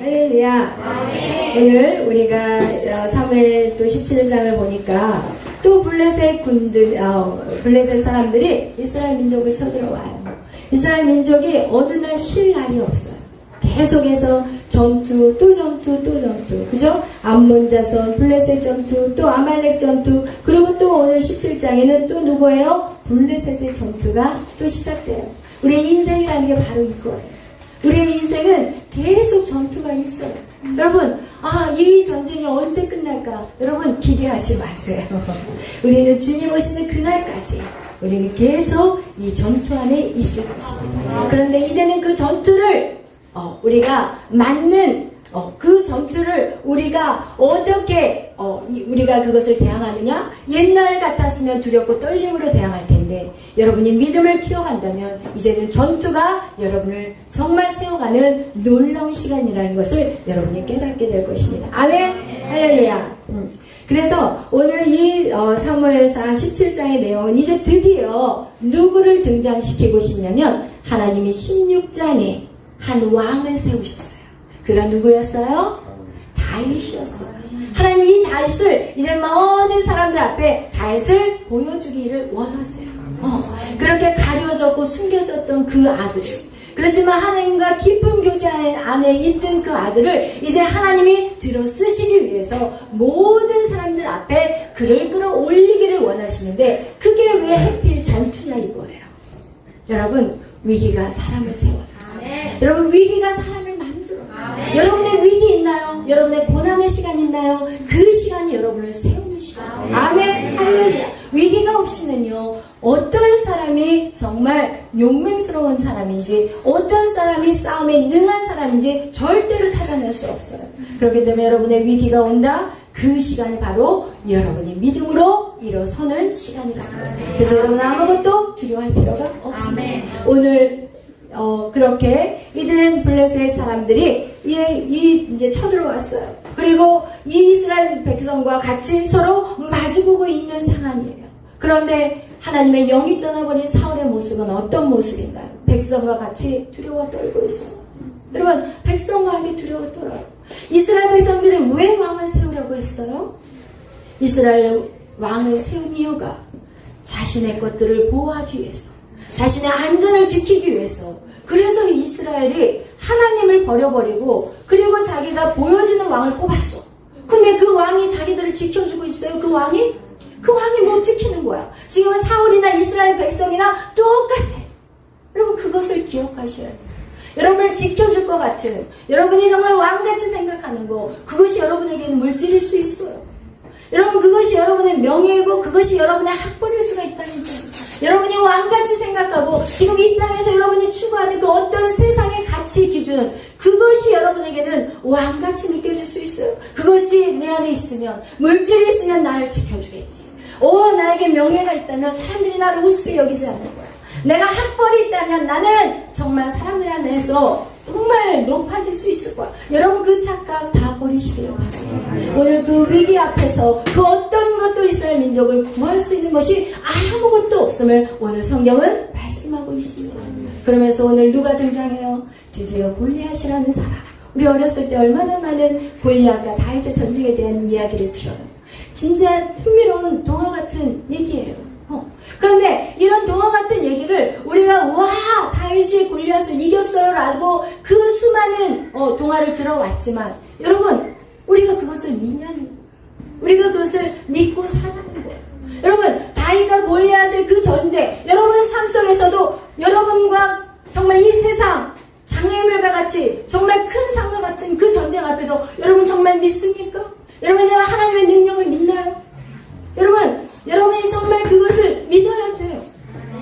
할렐루야. 오늘 우리가 사무엘 또 17장을 보니까 또 블레셋 군들, 블레셋 사람들이 이스라엘 민족을 쳐들어와요. 이스라엘 민족이 어느 날 쉴 날이 없어요. 계속해서 전투, 또 전투, 또 전투. 그죠? 암몬 자손, 블레셋 전투, 또 아말렉 전투, 그리고 또 오늘 17장에는 또 누구예요? 블레셋의 전투가 또 시작돼요. 우리의 인생이라는 게 바로 이거예요. 우리의 인생은 계속 전투가 있어요. 여러분, 이 전쟁이 언제 끝날까? 여러분, 기대하지 마세요. 우리는 주님 오시는 그날까지 우리는 계속 이 전투 안에 있을 것입니다. 그런데 이제는 그 전투를 우리가 맞는 그 전투를 우리가 어떻게 우리가 그것을 대항하느냐? 옛날 같았으면 두렵고 떨림으로 대항할 텐데 여러분이 믿음을 키워간다면 이제는 전투가 여러분을 정말 세워가는 놀라운 시간이라는 것을 여러분이 깨닫게 될 것입니다. 아멘. 할렐루야. 그래서 오늘 이 사무엘상 17장의 내용은 이제 드디어 누구를 등장시키고 싶냐면 하나님이 16장에 한 왕을 세우셨어요. 그가 누구였어요? 다윗이었어요. 하나님 이 다윗을 이제 모든 사람들 앞에 다윗을 보여주기를 원하세요. 그렇게 가려졌고 숨겨졌던 그 아들, 그렇지만 하나님과 깊은 교제 안에 있던 그 아들을 이제 하나님이 들어 쓰시기 위해서 모든 사람들 앞에 그를 끌어올리기를 원하시는데 그게 왜 하필 전투냐 이거예요. 여러분, 위기가 사람을 세워요. 여러분, 위기가 사람을 만들어요. 여러분의 위기 있나요? 여러분의 고난의 시간 있나요? 그 시간이 여러분을 세우는 시간이에요. 아멘. 할렐루야. 위기가 없이는요, 어떤 사람이 정말 용맹스러운 사람인지, 어떤 사람이 싸움에 능한 사람인지 절대로 찾아낼 수 없어요. 그렇기 때문에 여러분의 위기가 온다, 그 시간이 바로 여러분이 믿음으로 일어서는 시간이라는 거예요. 그래서 여러분은 아무것도 두려워할 필요가 없습니다. 오늘 그렇게 이제 블레셋 사람들이 이제 쳐들어왔어요. 그리고 이 이스라엘 백성과 같이 서로 마주보고 있는 상황이에요. 그런데 하나님의 영이 떠나버린 사울의 모습은 어떤 모습인가요? 백성과 같이 두려워 떨고 있어요. 여러분, 백성과 함께 두려워 떨어요. 이스라엘 백성들이 왜 왕을 세우려고 했어요? 이스라엘 왕을 세운 이유가 자신의 것들을 보호하기 위해서, 자신의 안전을 지키기 위해서. 그래서 이스라엘이 하나님을 버려버리고 그리고 자기가 보여지는 왕을 뽑았어. 근데 그 왕이 자기들을 지켜주고 있어요. 그 왕이 못 지키는 거야. 지금 사울이나 이스라엘 백성이나 똑같아. 여러분, 그것을 기억하셔야 돼요. 여러분을 지켜줄 것 같은, 여러분이 정말 왕같이 생각하는 거, 그것이 여러분에게는 물질일 수 있어요. 여러분, 그것이 여러분의 명예이고 그것이 여러분의 학벌일 수가 있다는 거예요. 여러분이 왕같이 생각하고 지금 이 땅에서 여러분이 추구하는 그 어떤 세상의 가치 기준, 그것이 여러분에게는 왕같이 느껴질 수 있어요. 그것이 내 안에 있으면, 물질이 있으면 나를 지켜주겠지. 나에게 명예가 있다면 사람들이 나를 우습게 여기지 않는 거야. 내가 학벌이 있다면 나는 정말 사람들 안에서 정말 높아질 수 있을 거야. 여러분, 그 착각 다 버리시길 바랍니다. 오늘 그 위기 앞에서 그 어떤 것도 이스라엘 민족을 구할 수 있는 것이 아무것도 없음을 오늘 성경은 말씀하고 있습니다. 그러면서 오늘 누가 등장해요? 드디어 골리앗이라는 사람. 우리 어렸을 때 얼마나 많은 골리앗과 다윗의 전쟁에 대한 이야기를 들어요. 진짜 흥미로운 동화 같은 얘기예요. 그런데 이런 동화 같은 얘기를 우리가 다윗이 골리앗을 이겼어요 라고 그 수많은 동화를 들어왔지만 여러분, 우리가 그것을 믿냐는 거예요. 우리가 그것을 믿고 살아가는 거예요. 여러분, 다윗과 골리앗의 그 전쟁, 여러분 삶 속에서도 여러분과 정말 이 세상 장애물과 같이 정말 큰 산과 같은 그 전쟁 앞에서 여러분 정말 믿습니까? 여러분 정말 하나님의 능력을 믿나요? 여러분이 정말 그것을 믿어야 돼요.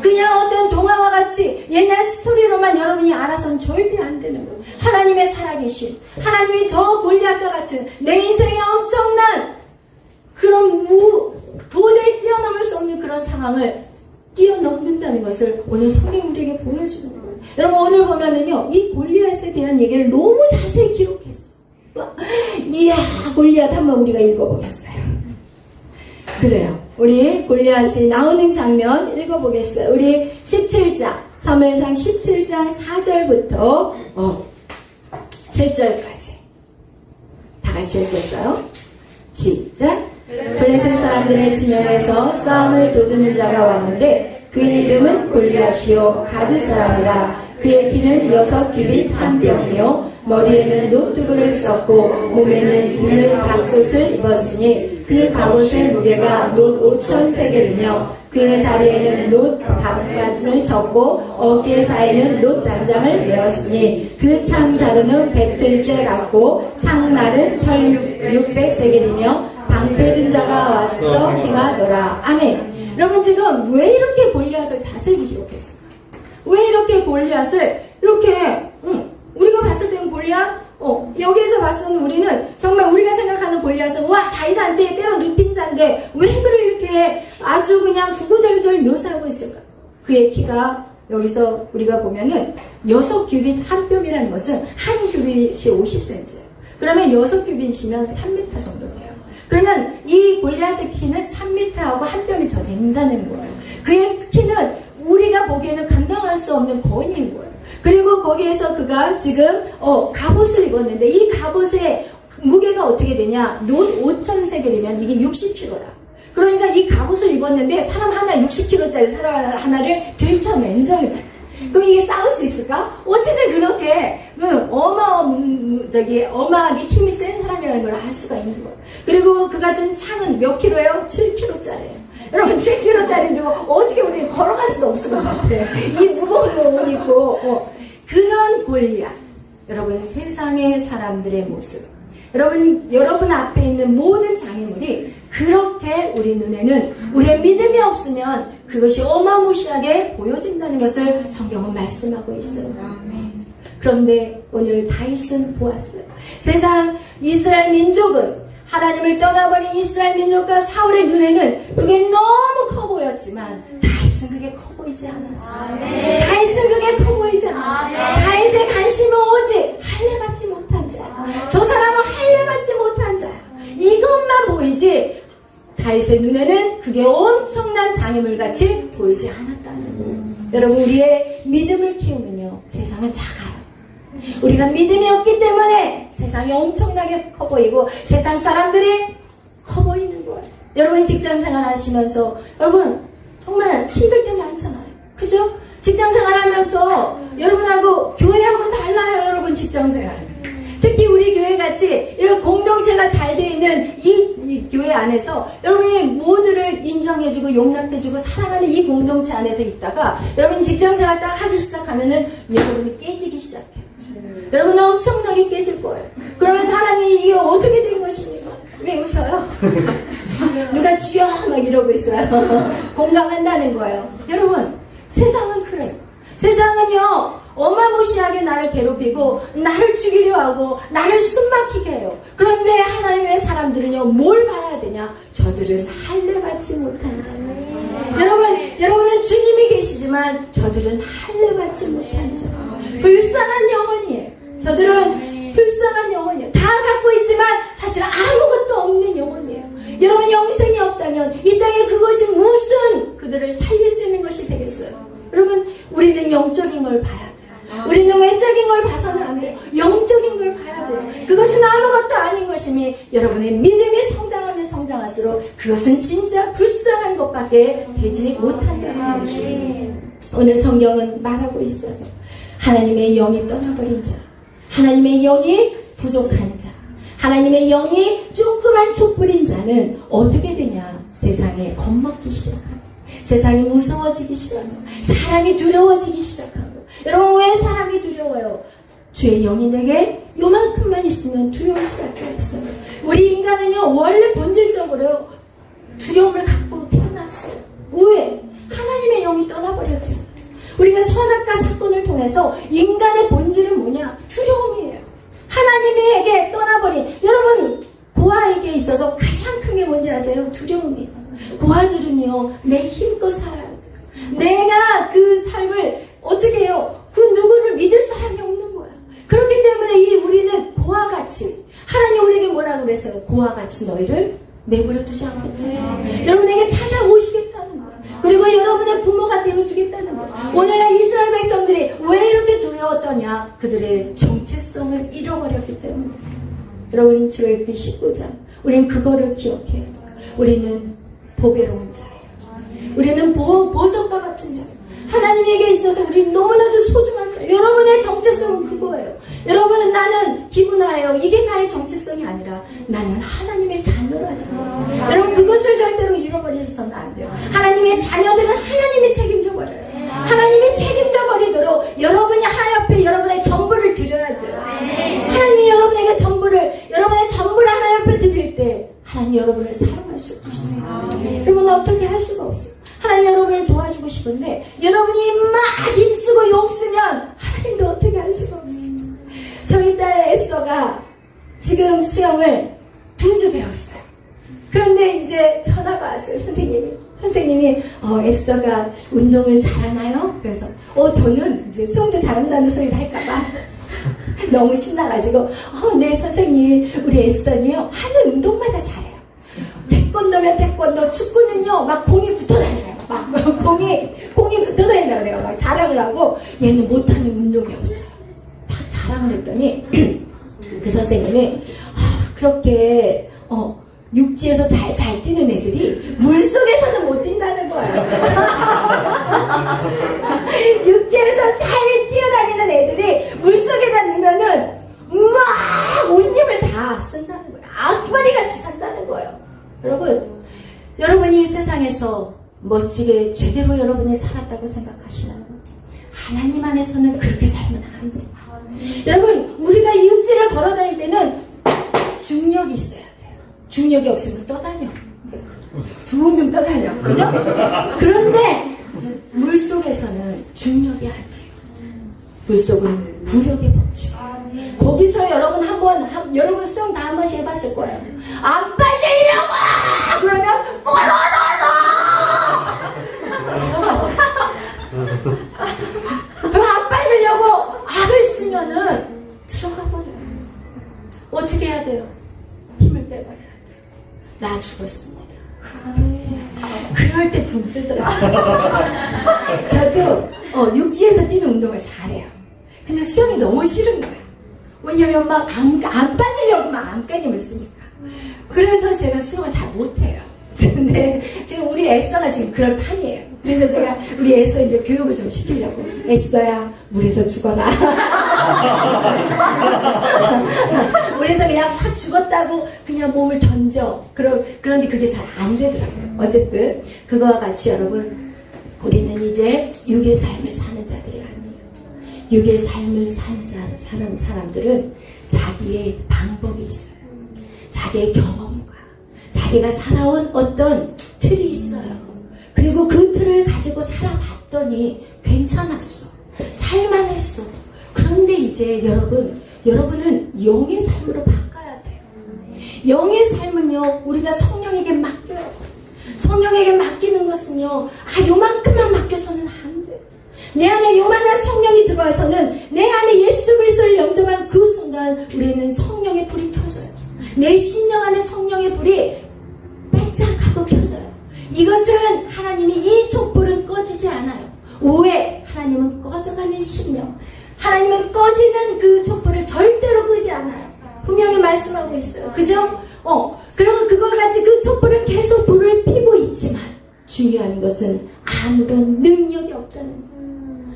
그냥 어떤 동화와 같이 옛날 스토리로만 여러분이 알아서는 절대 안 되는 거예요. 하나님의 살아계신, 하나님이 저 골리앗과 같은 내 인생에 엄청난 그런 도저히 뛰어넘을 수 없는 그런 상황을 뛰어넘는다는 것을 오늘 성경 우리에게 보여주는 거예요. 여러분, 오늘 보면은요, 이 골리앗에 대한 얘기를 너무 자세히 기록했어요. 이야, 골리앗 한번 우리가 읽어보겠어요. 그래요. 우리 골리앗이 나오는 장면 읽어보겠어요. 우리 17장, 사무엘상 17장 4절부터 7절까지. 다 같이 읽겠어요. 시작. 블레셋 사람들의 진영에서 싸움을 돋우는 자가 왔는데 그의 이름은 골리앗이요 가드 사람이라. 그의 키는 6규빗 한 뼘이요 머리에는 노두부를 썼고 몸에는 비늘 갑옷을 입었으니 그 갑옷의 무게가 놋 5,000세겔이며 그의 다리에는 놋 갑바진을 쳤고 어깨 사이에는 놋 단장을 메었으니 그 창자루는 배틀째 같고 창날은 철 600세겔이며 방패 든 자가 와서 행하더라. 아멘. 여러분 지금 왜 이렇게 골리앗을 자세히 기록했어요? 왜 이렇게 골리앗을 이렇게 우리가 봤을 때는 골리앗 여기에서 봤을 때는 우리는 정말 우리가 생각하는 골리앗은 와 다윗한테 때려 눕힌 자인데 왜 그를 이렇게 아주 그냥 구구절절 묘사하고 있을까? 그의 키가 여기서 우리가 보면은 6규빗 한 뼘이라는 것은 한 규빗이 50cm예요. 그러면 6규빗이면 3m 정도 돼요. 그러면 이 골리앗의 키는 3m하고 한 뼘이 더 된다는 거예요. 그의 키는 우리가 보기에는 감당할 수 없는 거인인 거예요. 그리고 거기에서 그가 지금 갑옷을 입었는데 이 갑옷의 무게가 어떻게 되냐? 놋 5,000세겔이면 이게 60kg야. 그러니까 이 갑옷을 입었는데 사람 하나 60kg짜리 사람 하나를 들쳐 맨정이 돼. 그럼 이게 싸울 수 있을까? 어쨌든 그렇게 어마하게 힘이 센 사람이라는 걸 알 수가 있는 거예요. 그리고 그 같은 창은 몇 킬로예요? 7kg짜리예요. 여러분 7kg짜리 두고 어떻게 우리는 걸어갈 수도 없을 것 같아요. 이 무거운 옷 입고 그런 골리앗. 여러분 세상의 사람들의 모습. 여러분 앞에 있는 모든 장애물이 그렇게 우리 눈에는 우리의 믿음이 없으면 그것이 어마무시하게 보여진다는 것을 성경은 말씀하고 있어요. 그런데 오늘 다윗은 보았어요. 세상 이스라엘 민족은 하나님을 떠나버린 이스라엘 민족과 사울의 눈에는 그게 너무 커 보였지만 다윗은 그게 커 보이지 않았어요. 다윗은 그게 커 보이지 않았어요. 다윗의 관심은 오직 할례받지 못한 자. 저 사람은 할례받지 못한 자. 이것만 보이지 다윗의 눈에는 그게 엄청난 장애물같이 보이지 않았다는 거예요. 여러분 우리의 믿음을 키우면요 세상은 작아요. 우리가 믿음이 없기 때문에 세상이 엄청나게 커 보이고 세상 사람들이 커 보이는 거예요. 여러분 직장생활 하시면서 여러분 정말 힘들 때 많잖아요. 그죠? 직장생활 하면서 여러분하고 교회하고는 달라요. 여러분 직장생활. 특히 우리 교회같이 이런 공동체가 잘 돼 있는 이 교회 안에서 여러분이 모두를 인정해주고 용납해주고 사랑하는 이 공동체 안에서 있다가 여러분 직장생활 딱 하기 시작하면은 여러분이 깨지기 시작해요. 여러분은 엄청나게 깨질 거예요. 그러면 사람이 이게 어떻게 된 것입니까? 왜 웃어요? 누가 주여 막 이러고 있어요. 공감한다는 거예요. 여러분 세상은 그래요. 세상은요 어마무시하게 나를 괴롭히고 나를 죽이려 하고 나를 숨막히게 해요. 그런데 하나님의 사람들은요 뭘 봐야 되냐? 저들은 할례받지 못한 자예요. 여러분은 주님이 계시지만 저들은 할례받지 못한 자. 불쌍한 영혼이에요. 저들은 불쌍한 영혼이에요. 다 갖고 있지만 사실 아무것도 없는 영혼이에요. 여러분 영생이 없다면 이 땅에 그것이 무슨 그들을 살릴 수 있는 것이 되겠어요? 여러분 우리는 영적인 걸 봐야 돼요. 우리는 외적인 걸 봐서는 안 돼요. 영적인 걸 봐야 돼요. 그것은 아무것도 아닌 것이니 여러분의 믿음이 성장하면 성장할수록 그것은 진짜 불쌍한 것밖에 되지 못한다는 것이에요. 오늘 성경은 말하고 있어요. 하나님의 영이 떠나버린 자, 하나님의 영이 부족한 자, 하나님의 영이 조그만 촛불인 자는 어떻게 되냐? 세상에 겁먹기 시작하고 세상이 무서워지기 시작하고 사람이 두려워지기 시작하고. 여러분 왜 사람이 두려워요? 주의 영이 내게 요만큼만 있으면 두려울 수밖에 없어요. 우리 인간은요 원래 본질적으로 두려움을 갖고 태어났어요. 왜? 하나님의 영이 떠나버렸잖아요. 우리가 선악과 사건을 통해서 인간의 본질은 뭐냐? 두려움이에요. 하나님에게 떠나버린 여러분 고아에게 있어서 가장 큰 게 뭔지 아세요? 두려움이에요. 고아들은요 내 힘껏 살아야 돼요. 내가 그 삶을 어떻게 해요? 그 누구를 믿을 사람이 없는 거야. 그렇기 때문에 우리는 고아같이 하나님 우리에게 뭐라고 그랬어요? 고아같이 너희를 내버려 두지 않겠다. 여러분에게 찾아오시겠다는 거야. 그리고 여러분의 부모가 되어주겠다는 거야. 오늘날 이스라엘 백성들이 왜 이렇게 두려웠더냐? 그들의 정체성을 잃어버렸기 때문에. 여러분 출애굽기 19장 우린 그거를 기억해요. 우리는 보배로운 자예요. 우리는 보석과 같은 자예요. 하나님에게 있어서 우리 너무나도 소중한 자예요. 여러분의 정체성은 그거예요. 여러분은 나는 기분하예요. 이게 나의 정체성이 아니라 나는 하나님의 자녀라는 거예요. 여러분 그것을 절대로 잃어버려서는 안 돼요. 하나님의 자녀들은 하나님이 책임져 버려요. 하나님이 책임져 버리도록 여러분이 하나님 앞에 여러분의 전부를 드려야 돼요. 하나님이 여러분에게 여러분의 전부를 하나님 앞에 드릴 때 하나님 여러분을 사랑할 수가 없어요. 여러분은 어떻게 할 수가 없어요. 하나님 여러분을 도와주고 싶은데 여러분이 막 힘쓰고 용쓰면 하나님도 어떻게 할 수가 없어요. 저희 딸 에스더가 지금 수영을 2주 배웠어요. 그런데 이제 전화가 왔어요. 선생님이 에스더가 운동을 잘하나요? 그래서 저는 이제 수영도 잘한다는 소리를 할까봐 너무 신나가지고 네 선생님 우리 에스더는요 하는 운동마다 잘해요. 태권도면 태권도, 축구는요 막 공이 붙어다녀요. 막 공이 붙어다닌다고 그래요. 막 자랑을 하고 얘는 못하는 운동이 없어요. 막 자랑을 했더니 그 선생님이 그렇게 육지에서 잘 뛰는 애들이 물속에서는 못 뛴다는 거예요. 육지에서 잘 뛰어다니는 애들이 물속에다 넣으면은 막 온 힘을 다 쓴다는 거예요. 악바리 같이 산다는 거예요. 여러분이 이 세상에서 멋지게 제대로 여러분이 살았다고 생각하시나요? 하나님 안에서는 그렇게 살면 안 돼요. 여러분 우리가 이 육지를 걸어다닐 때는 중력이 있어야 돼요. 중력이 없으면 떠다녀. 둥둥 떠다녀. 그죠? 그런데 물속에서는 중력이 아니에요. 물속은 부력의 법칙. 거기서 여러분 여러분 수영 다 한 번씩 해봤을 거예요. 안 빠지려고! 그러면 꼬로로로! 그럼 안 빠지려고 악을 쓰면은 들어가 버려요. 어떻게 해야 돼요? 힘을 빼버려야 돼요. 나 죽었습니다. 그럴 때 둥 뜨더라고요. 저도 육지에서 뛰는 운동을 잘해요. 근데 수영이 너무 싫은 거예요. 왜냐면 막 안 빠지려고 막 안간힘을 쓰니까. 그래서 제가 수영을 잘 못해요. 근데 지금 우리 에스더가 지금 그럴 판이에요. 그래서 제가 우리 에스더 이제 교육을 좀 시키려고. 에스더야, 물에서 죽어라. 물에서 그냥 확 죽었다고 그냥 몸을 던져. 그런데 그게 잘 안 되더라고요. 어쨌든 그거와 같이 여러분, 우리는 이제 육의 삶을 사는 자들이 아니에요. 육의 삶을 사는 사람들은 자기의 방법이 있어요. 자기의 경험과 자기가 살아온 어떤 틀이 있어요. 그리고 그 틀을 가지고 살아봤더니 괜찮았어. 살만했어. 그런데 이제 여러분은 영의 삶으로 바꿔야 돼요. 영의 삶은요, 우리가 성령에게 맡겨요. 성령에게 맡기는 것은요, 요만큼만 맡겨서는 안 돼요. 내 안에 요만한 성령이 들어와서는 내 안에 예수 그리스도를 영접한 그 순간 우리는 성령의 불이 켜져요. 내 심령 안에 성령의 불이 반짝하고 켜져요. 이것은 하나님이 이 촛불은 꺼지지 않아요. 왜? 하나님은 꺼져가는 심령. 하나님은 꺼지는 그 촛불을 절대로 끄지 않아요. 분명히 말씀하고 있어요. 그죠? 그러면 그와 같이 그 촛불은 계속 불을 피고 있지만 중요한 것은 아무런 능력이 없다는 거예요.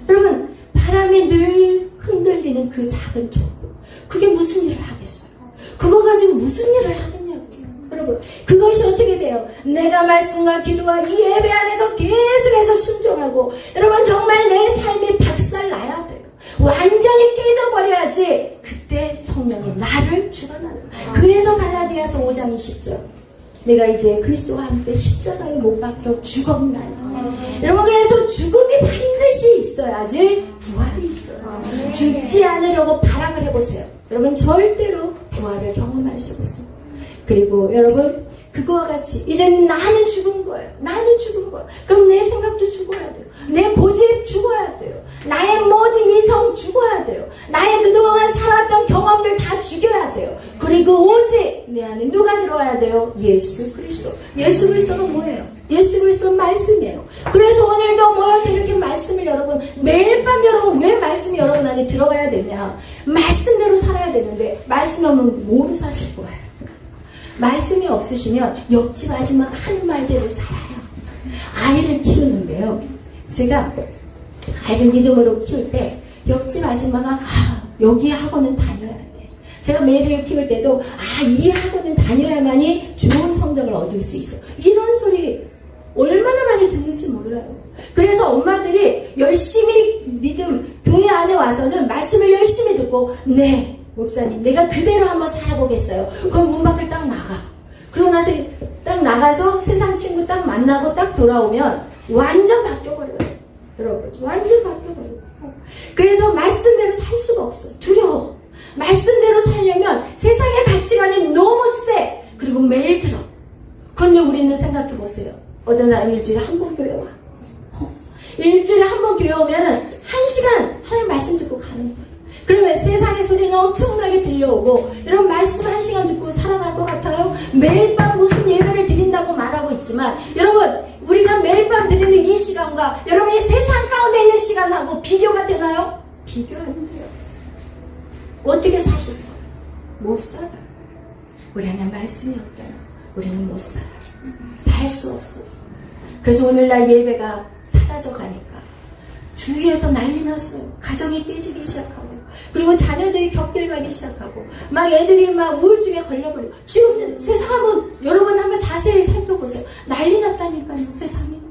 여러분, 바람에 늘 흔들리는 그 작은 촛불, 그게 무슨 일을 하겠어요? 그거 가지고 무슨 일을 하겠냐고요. 여러분, 그것이 어떻게 돼요? 내가 말씀과 기도와 이 예배 안에서 계속해서 순종하고, 여러분 정말 내 삶이 박살나야 돼요. 완전히 깨져버려야지 그때 성령이 나를 주관하는 거예요. 그래서 갈라디아서 5장 20절, 내가 이제 그리스도와 함께 십자가에 못 박혀 죽었나니. 여러분, 그래서 죽음이 반드시 있어야지 부활이 있어요. 죽지 않으려고 발악을 해보세요. 여러분 절대로 부활을 경험할 수가 없어요. 그리고 여러분, 그거와 같이 이제 나는 죽은 거예요. 나는 죽은 거예요. 그럼 내 생각도 죽어야 돼요. 내 고집 죽어야 돼요. 나의 모든 이성 죽어야 돼요. 나의 그동안 살았던 경험들 다 죽여야 돼요. 그리고 오직 내 안에 누가 들어와야 돼요? 예수 그리스도. 예수 그리스도가 뭐예요? 예수 그리스도는 말씀이에요. 그래서 오늘도 모여서 이렇게 말씀을 여러분 매일 밤 여러분 왜 말씀이 여러분 안에 들어가야 되냐? 말씀대로 살아야 되는데 말씀 없으면 뭐로 사실 거예요? 말씀이 없으시면 옆집 아줌마가 하는 말대로 살아요. 아이를 키우는데요. 제가 아이를 믿음으로 키울 때 옆집 아줌마가 여기 학원은 다녀야 돼. 제가 메리를 키울 때도 이 학원은 다녀야만이 좋은 성적을 얻을 수 있어. 이런 소리 얼마나 많이 듣는지 몰라요. 그래서 엄마들이 열심히 믿음 교회 안에 와서는 말씀을 열심히 듣고 네 목사님 내가 그대로 한번 살아보겠어요. 그럼 문 밖을 딱 나가. 그러고 나서 딱 나가서 세상 친구 딱 만나고 딱 돌아오면 완전 바뀌어버려요. 여러분 완전 바뀌어버려요. 그래서 말씀대로 살 수가 없어. 두려워. 말씀대로 살려면 세상의 가치관이 너무 세. 그리고 매일 들어. 그러면 우리는 생각해보세요. 어떤 사람 일주일에 한 번 교회 와. 일주일에 한 번 교회 오면은 1시간 하나님 말씀 듣고 가는 거예요. 그러면 세상의 소리는 엄청나게 들려오고 이런 말씀 1시간 듣고 살아날 것 같아요? 매일 밤 무슨 예배를 드린다고 말하고 있지만 여러분 우리가 매일 밤 드리는 이 시간과 여러분이 세상 가운데 있는 시간하고 비교가 되나요? 비교 안 돼요. 어떻게 사실까요? 못 살아요. 우리 안에 말씀이 없다면 우리는 못 살아요. 살 수 없어요. 그래서 오늘날 예배가 사라져 가니까 주위에서 난리 났어요. 가정이 깨지기 시작하고 그리고 자녀들이 격길 가기 시작하고 막 애들이 막 우울증에 걸려버리고 지금 세상 한번 여러분 한번 자세히 살펴보세요. 난리 났다니까요. 세상이.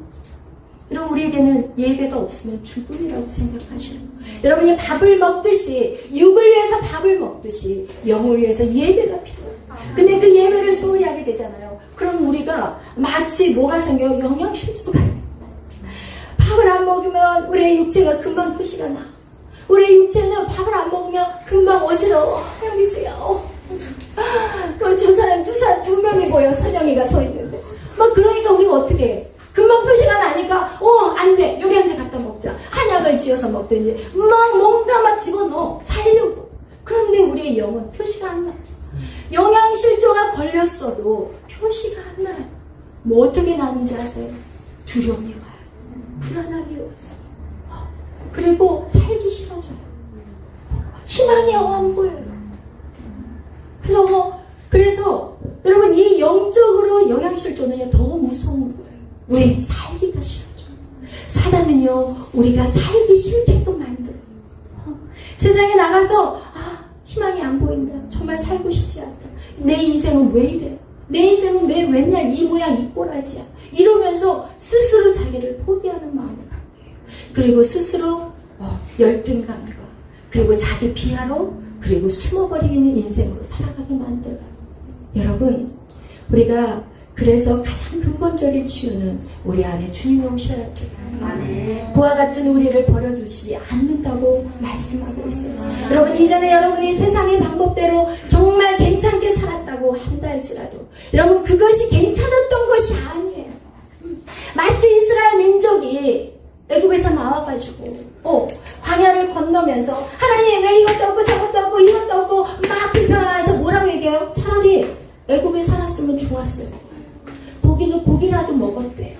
여러분 우리에게는 예배가 없으면 죽음이라고 생각하셔요. 여러분이 밥을 먹듯이 육을 위해서 밥을 먹듯이 영을 위해서 예배가 필요해요. 근데 그 예배를 소홀히 하게 되잖아요. 그럼 우리가 마치 뭐가 생겨요? 영양실조가 있는 밥을 안 먹으면 우리의 육체가 금방 표시가 나. 우리의 육체는 밥을 안 먹으면 금방 어지러워. 여기지요. 저 사람 두 명이 보여. 선영이가 서 있는데. 막 그러니까 우리가 어떻게 해? 금방 표시가 나니까 안 돼. 영양제 갖다 먹자. 한약을 지어서 먹든지 막 뭔가 막 집어넣어. 살려고. 그런데 우리의 영은 표시가 안 나. 영양실조가 걸렸어도 표시가 안 나요. 뭐 어떻게 나는지 아세요? 두려움이 와요. 불안함이 와요. 그리고 살기 싫어져요. 희망이 안 보여요. 그래서 여러분 이 영적으로 영양실조는요 더 무서운 거예요. 왜? 살기가 싫어져요. 사단은요 우리가 살기 싫게끔 만들어요. 세상에 나가서 희망이 안 보인다. 정말 살고 싶지 않다. 내 인생은 왜 이래? 내 인생은 왜 맨날 이 모양 이 꼬라지야? 이러면서 스스로 자기를 포기하는 마음을 갖게 해요. 그리고 스스로 열등감과 그리고 자기 비하로 그리고 숨어버리는 인생으로 살아가게 만들어요. 여러분 우리가 그래서 가장 근본적인 치유는 우리 안에 주님이 오셔야 돼요. 그와 같은 우리를 버려주지 않는다고 말씀하고 있어요. 여러분 이전에 여러분이 세상의 방법대로 정말 괜찮게 살았다고 한다 할지라도 여러분 그것이 괜찮았던 것이 아니에요. 마치 이스라엘 민족이 애굽에서 나와가지고 광야를 건너면서 하나님 왜 이것도 없고 저것도 없고 이것도 없고 막 불평하면서 뭐라고 얘기해요? 차라리 애굽에 살았으면 좋았어요. 고기라도 먹었대요.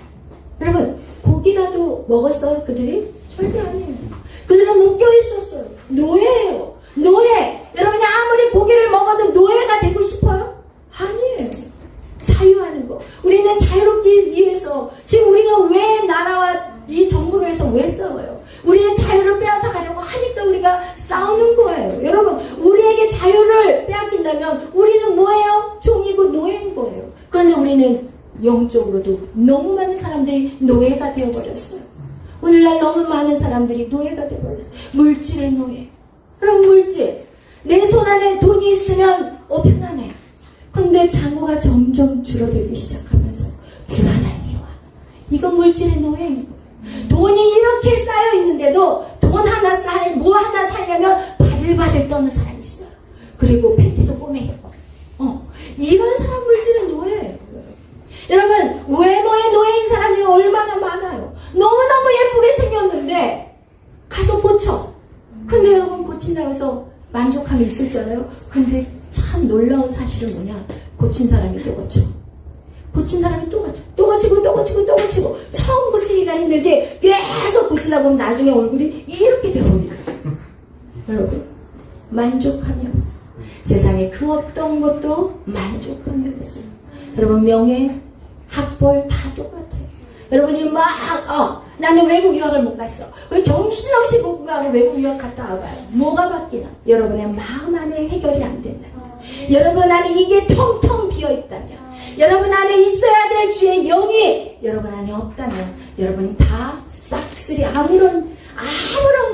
여러분 고기라도 먹었어요 그들이? 절대 아니에요. 그들은 묶여 있었어요. 노예예요. 노예. 여러분이 아무리 고기를 먹어도 노예가 되고 싶어요? 아니에요. 자유하는 거. 우리는 자유롭기 위해서 지금 우리가 왜 나라와 이 정부를 위해서 왜 싸워요? 우리의 자유를 빼앗아 가려고 하니까 우리가 싸우는 거예요. 여러분 우리에게 자유를 빼앗긴다면 우리는 뭐예요? 종이고 노예인 거예요. 그런데 우리는 영적으로도 너무 많은 사람들이 노예가 되어버렸어요. 오늘날 너무 많은 사람들이 노예가 되어버렸어요. 물질의 노예. 그럼 물질. 내 손 안에 돈이 있으면 편안해. 근데 장부가 점점 줄어들기 시작하면서 불안함이 와. 이건 물질의 노예인 거예요. 돈이 이렇게 쌓여 있는데도 돈 하나 뭐 하나 살려면 바들바들 떠는 사람이 있어요. 그리고 팬티도 꼬매고. 이런 사람 물질의 노예예요. 여러분 외모의 노예인 사람이 얼마나 많아요. 너무너무 예쁘게 생겼는데 가서 고쳐. 근데 여러분 고친다고 해서 만족함이 있을잖아요. 근데 참 놀라운 사실은 뭐냐? 고친 사람이 또 고쳐. 고친 사람이 또 고쳐. 또 고치고 또 고치고 또 고치고. 처음 고치기가 힘들지 계속 고치다 보면 나중에 얼굴이 이렇게 되어버려요. 여러분, 만족함이 없어요. 세상에 그 어떤 것도 만족함이 없어요. 여러분, 명예, 학벌 다 똑같아요. 여러분이 나는 외국 유학을 못 갔어. 왜 정신없이 공부하고 외국 유학 갔다 와봐요. 뭐가 바뀌나? 여러분의 마음 안에 해결이 안 된다. 여러분 안에 이게 텅텅 비어있다면, 여러분 안에 있어야 될 주의 영이 여러분 안에 없다면, 여러분 다 싹쓸이 아무런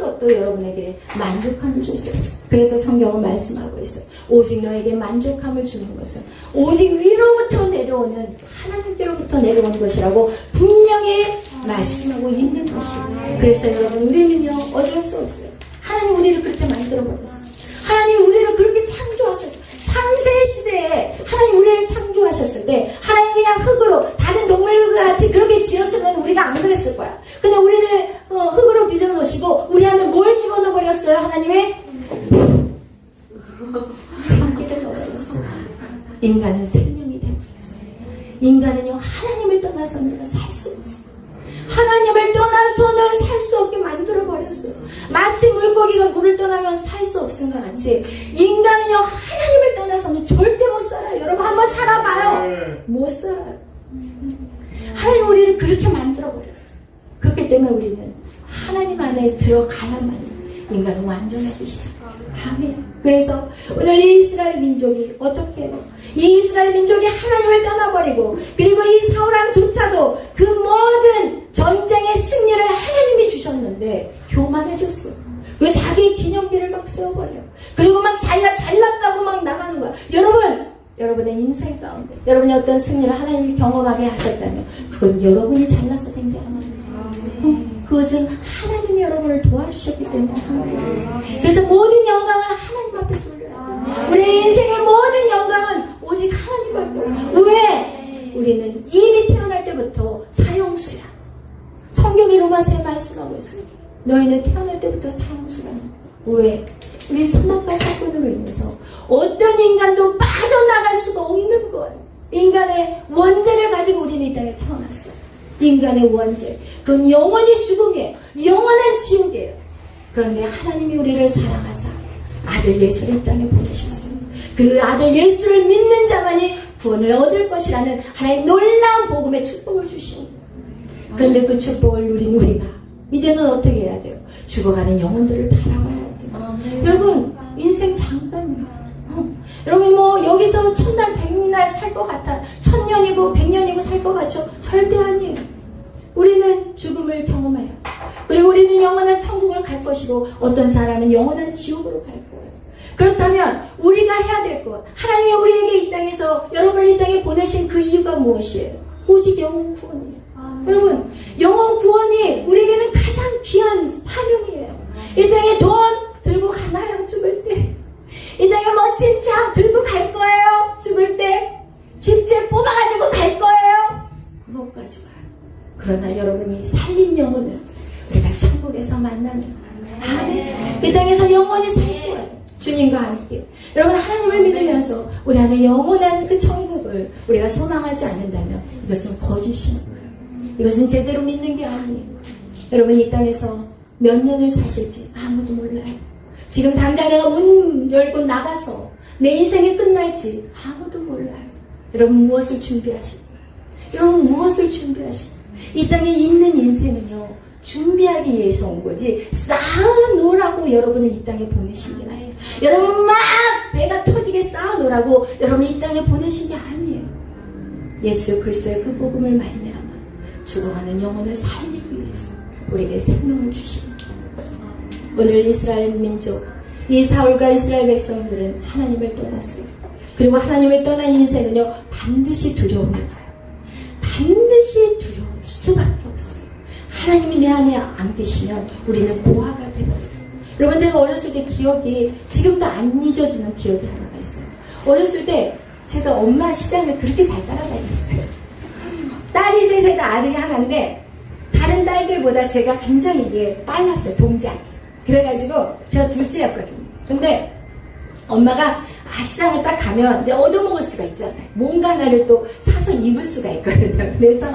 것도 여러분에게 만족함을 줄 수 없어요. 그래서 성경은 말씀하고 있어요. 오직 너에게 만족함을 주는 것은 오직 위로부터 내려오는, 하나님께로부터 내려오는 것이라고 분명히 말씀하고 있는 것이에요. 그래서 여러분, 우리는요, 어쩔 수 없어요. 하나님 우리를 그렇게 만들어버렸어요. 하나님 우리를 그렇게 창조하셨어요. 창세 시대에 하나님 우리를 창조하셨을 때 하나님 그냥 흙으로, 다른 동물과 같이 그렇게 지었으면 우리가 안 그랬을 거야. 근데 우리를 흙으로 빚어놓으시고 우리 안에 뭘 집어넣어 버렸어요? 하나님의 생기를 넣어버렸어요. 인간은 생명이 되어버렸어요. 인간은요, 하나님을 떠나서는 살 수 없어요. 하나님을 떠나서는 살 수 없게 만들어버렸어요. 마치 물고기가 물을 떠나면 살 수 없은 것 같이 인간은요, 하나님을 떠나서는 절대 못 살아요. 여러분 한번 살아봐요. 못 살아요. 하나님 우리를 그렇게 만들어버렸어요. 그렇기 때문에 우리는 하나님 안에 들어가야만 인간은 완전하기 시작해요. 아멘. 그래서 오늘 이 이스라엘 민족이 어떻게 해요? 이 이스라엘 민족이 하나님을 떠나버리고, 그리고 이 사울왕조차도 그 모든 전쟁의 승리를 하나님이 주셨는데 교만해졌어. 왜 자기의 기념비를 막 세워버려. 그리고 막 자기가 잘났다고 막 나가는 거야. 여러분의 인생 가운데 여러분이 어떤 승리를 하나님이 경험하게 하셨다면 그건 여러분이 잘나서 된 게 아니에요. 그것은 하나님이 여러분을 도와주셨기 때문에 한 거예요. 그래서 모든 영광을 하나님 앞에 돌려야 돼요. 우리의 인생의 모든 영광은 오직 하나님밖에 없어요. 왜? 우리는 이미 태어날 때부터 사형수야. 성경이 로마서에 말씀하고 있어요. 너희는 태어날 때부터 사형수라는 거예요. 왜? 우리 선악과 사건으로 인해서 어떤 인간도 빠져나갈 수가 없는 거예요. 인간의 원죄를 가지고 우리는 이 땅에 태어났어요. 인간의 원죄, 그건 영원히 죽음이에요. 영원한 지옥이에요. 그런데 하나님이 우리를 사랑하사 아들 예수를 이 땅에 보내셨어요. 그 아들 예수를 믿는 자만이 구원을 얻을 것이라는 하나님 놀라운 복음의 축복을 주시는 거예요. 그런데 그 축복을 누린 우리가 이제는 어떻게 해야 돼요? 죽어가는 영혼들을 바라봐야 돼요. 여러분, 인생 잠깐이에요. 여러분 여기서 천날 백날 살 것 같아, 1000년이고 100년이고 살 것 같죠? 절대 아니에요. 우리는 죽음을 경험해요. 그리고 우리는 영원한 천국을 갈 것이고, 어떤 사람은 영원한 지옥으로 갈 거예요. 그렇다면 우리가 해야 될 것, 하나님이 우리에게 이 땅에서 여러분을 이 땅에 보내신 그 이유가 무엇이에요? 오직 영혼 구원이에요. 여러분, 영혼 구원이 우리에게는 가장 귀한 사명이에요. 이 땅에 돈 들고 가나요? 죽을 때. 이 땅에 멋진 차 들고 갈 거예요. 죽을 때. 집제 뽑아가지고 갈 거예요. 못 가져가요. 그러나 여러분이 살린 영혼은 우리가 천국에서 만나는 거예요. 아멘. 이 땅에서 영원히 살 거예요. 주님과 함께. 여러분, 하나님을 믿으면서 우리 안에 영원한 그 천국을 우리가 소망하지 않는다면 이것은 거짓인 거예요. 이것은 제대로 믿는 게 아니에요. 여러분, 이 땅에서 몇 년을 사실지 아무도 몰라요. 지금 당장 내가 문 열고 나가서 내 인생이 끝날지 아무도 몰라요. 여러분, 무엇을 준비하십니까? 여러분, 무엇을 준비하십니까? 이 땅에 있는 인생은요, 준비하기 위해서 온 거지 쌓아놓으라고 여러분을 이 땅에 보내신 게 아니에요. 여러분 막 배가 터지게 쌓아놓으라고 여러분이 이 땅에 보내신 게 아니에요. 예수 그리스도의 그 복음을 말미암아 죽어가는 영혼을 살리기 위해서 우리에게 생명을 주십니다. 오늘 이스라엘 민족, 이 사울과 이스라엘 백성들은 하나님을 떠났어요. 그리고 하나님을 떠난 인생은요, 반드시 두려움이 와요. 반드시 두려울 수밖에 없어요. 하나님이 내 안에 안 계시면 우리는 고아가 되거든요. 여러분, 제가 어렸을 때 기억이 지금도 안 잊어지는 기억이 하나가 있어요. 어렸을 때 제가 엄마 시장을 그렇게 잘 따라다녔어요. 딸이 셋에다 아들이 하나인데 다른 딸들보다 제가 굉장히 이게 빨랐어요. 동작이. 그래가지고 제가 둘째였거든요. 근데 엄마가 시장을 딱 가면 이제 얻어먹을 수가 있잖아요. 뭔가 하나를 또 사서 입을 수가 있거든요. 그래서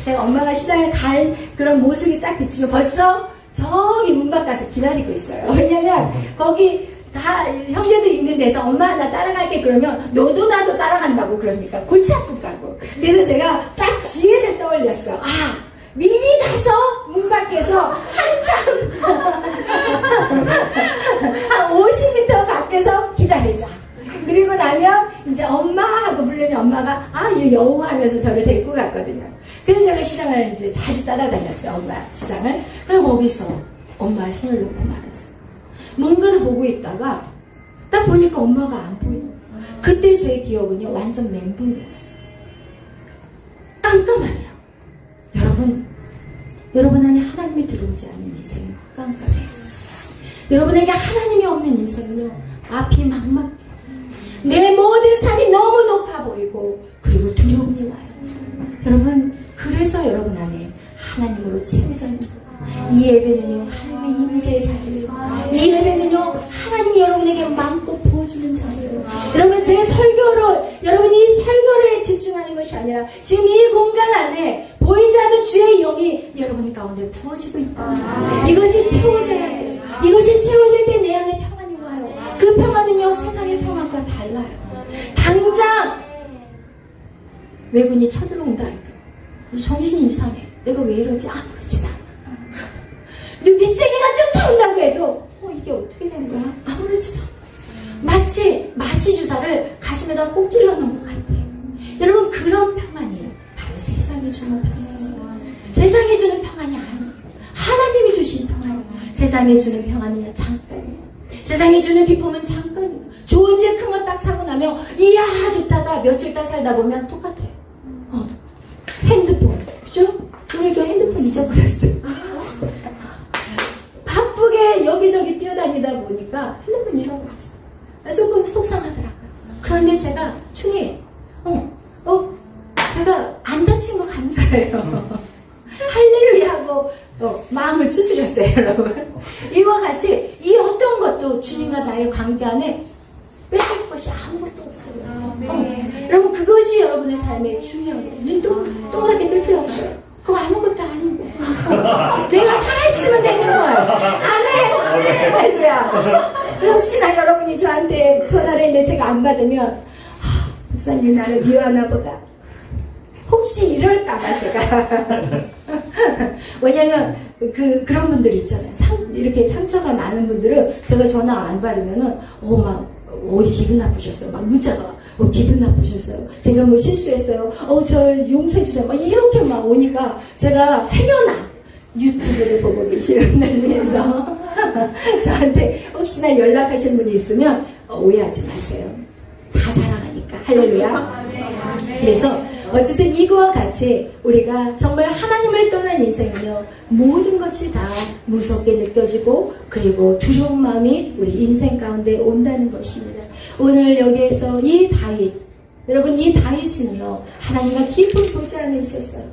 제가 엄마가 시장을 갈 그런 모습이 딱 비치면 벌써 저기 문 밖 가서 기다리고 있어요. 왜냐면 거기 다 형제들이 있는 데서 엄마 나 따라갈게 그러면 너도 나도 따라간다고 그러니까 골치 아프더라고. 그래서 제가 딱 지혜를 떠올렸어. 미리 가서 문 밖에서 한참 한 50m 밖에서 기다리자. 그리고 나면 이제 엄마 하고 부르면 엄마가 이 여우 하면서 저를 데리고 갔거든요. 그래서 제가 시장을 이제 자주 따라다녔어요. 엄마 시장을. 그래서 거기서 엄마의 손을 놓고 말았어요. 뭔가를 보고 있다가 딱 보니까 엄마가 안 보여요. 그때 제 기억은요 완전 멘붕이었어요. 깜깜하더라고요. 여러분 안에 하나님이 들어오지 않은 인생은 깜깜해요. 여러분에게 하나님이 없는 인생은요 앞이 막막해요. 내 모든 산이 너무 높아 보이고 그리고 두려움이 와요. 여러분 그래서 여러분 안에 하나님으로 채워져 있는 거예요. 이 예배는요 하나님의 임재의 자리예요. 이 예배는요 하나님이 여러분에게 마음껏 부어주는 자리예요. 여러분 제 설교를 여러분이 이 설교에 집중하는 것이 아니라 지금 이 공간 안에 보이지 않는 주의 영이 여러분 가운데 부어지고 있다. 이것이 채워져야 돼요. 이것이 채워질 때 내 안에 평안이 와요. 그 평안은요 세상의 평안과 달라요. 당장 외군이 쳐들어온다 해도 정신이 이상해. 내가 왜 이러지? 아무렇지도 않아. 밑쟁이가 쫓아온다고 해도 이게 어떻게 된 거야? 아무렇지도 않아. 마치 마취 주사를 가슴에다 꼭 찔러 놓은 것 같아. 여러분 그런 평안이 바로 세상이 주는 평안이에요. 세상이 주는 평안이 아니에요. 하나님이 주신 평안이에요. 세상이 주는 평안은요 잠깐이에요. 세상이 주는 기쁨은 잠깐이에요. 좋은 집 큰 거 딱 사고 나면 이야 좋다가 며칠 딱 살다 보면 똑같아요. 핸드폰 그죠? 오늘 저 핸드폰 잊어버렸어요. 바쁘게 여기저기 뛰어다니다 보니까 핸드폰 잃어버렸어요. 조금 속상하더라고요. 그런데 제가 주님 제가 안 다친 거 감사해요. 할렐루야 하고 마음을 추스렸어요. 여러분 이와 같이 이 어떤 것도 주님과 나의 관계 안에 뺏을 것이 아무것도 없어요. 여러분 그것이 여러분의 삶에 중요해요. 눈 동그랗게 뜰 필요 없어요. 그거 아무것도 아니고 내가 살아있으면 되는 거예요. 아멘. 할렐루야. 혹시나 여러분이 저한테 전화를 했는데 제가 안 받으면 목사님 나를 미워하나 보다. 혹시 이럴까봐 제가 왜냐면 그런 분들이 있잖아요. 이렇게 상처가 많은 분들은 제가 전화 안 받으면은 어디 기분 나쁘셨어요? 막 문자가 기분 나쁘셨어요? 제가 뭐 실수했어요? 저 용서해 주세요. 막 이렇게 막 오니까 제가 행여나 유튜브를 보고 계시는 날 중에서 저한테 혹시나 연락하신 분이 있으면 오해하지 마세요. 다 사랑하니까. 할렐루야. 그래서 어쨌든 이거와 같이 우리가 정말 하나님을 떠난 인생은요 모든 것이 다 무섭게 느껴지고 그리고 두려운 마음이 우리 인생 가운데 온다는 것입니다. 오늘 여기에서 이 다윗 여러분 이 다윗은요 하나님과 깊은 교제 안에 있었어요.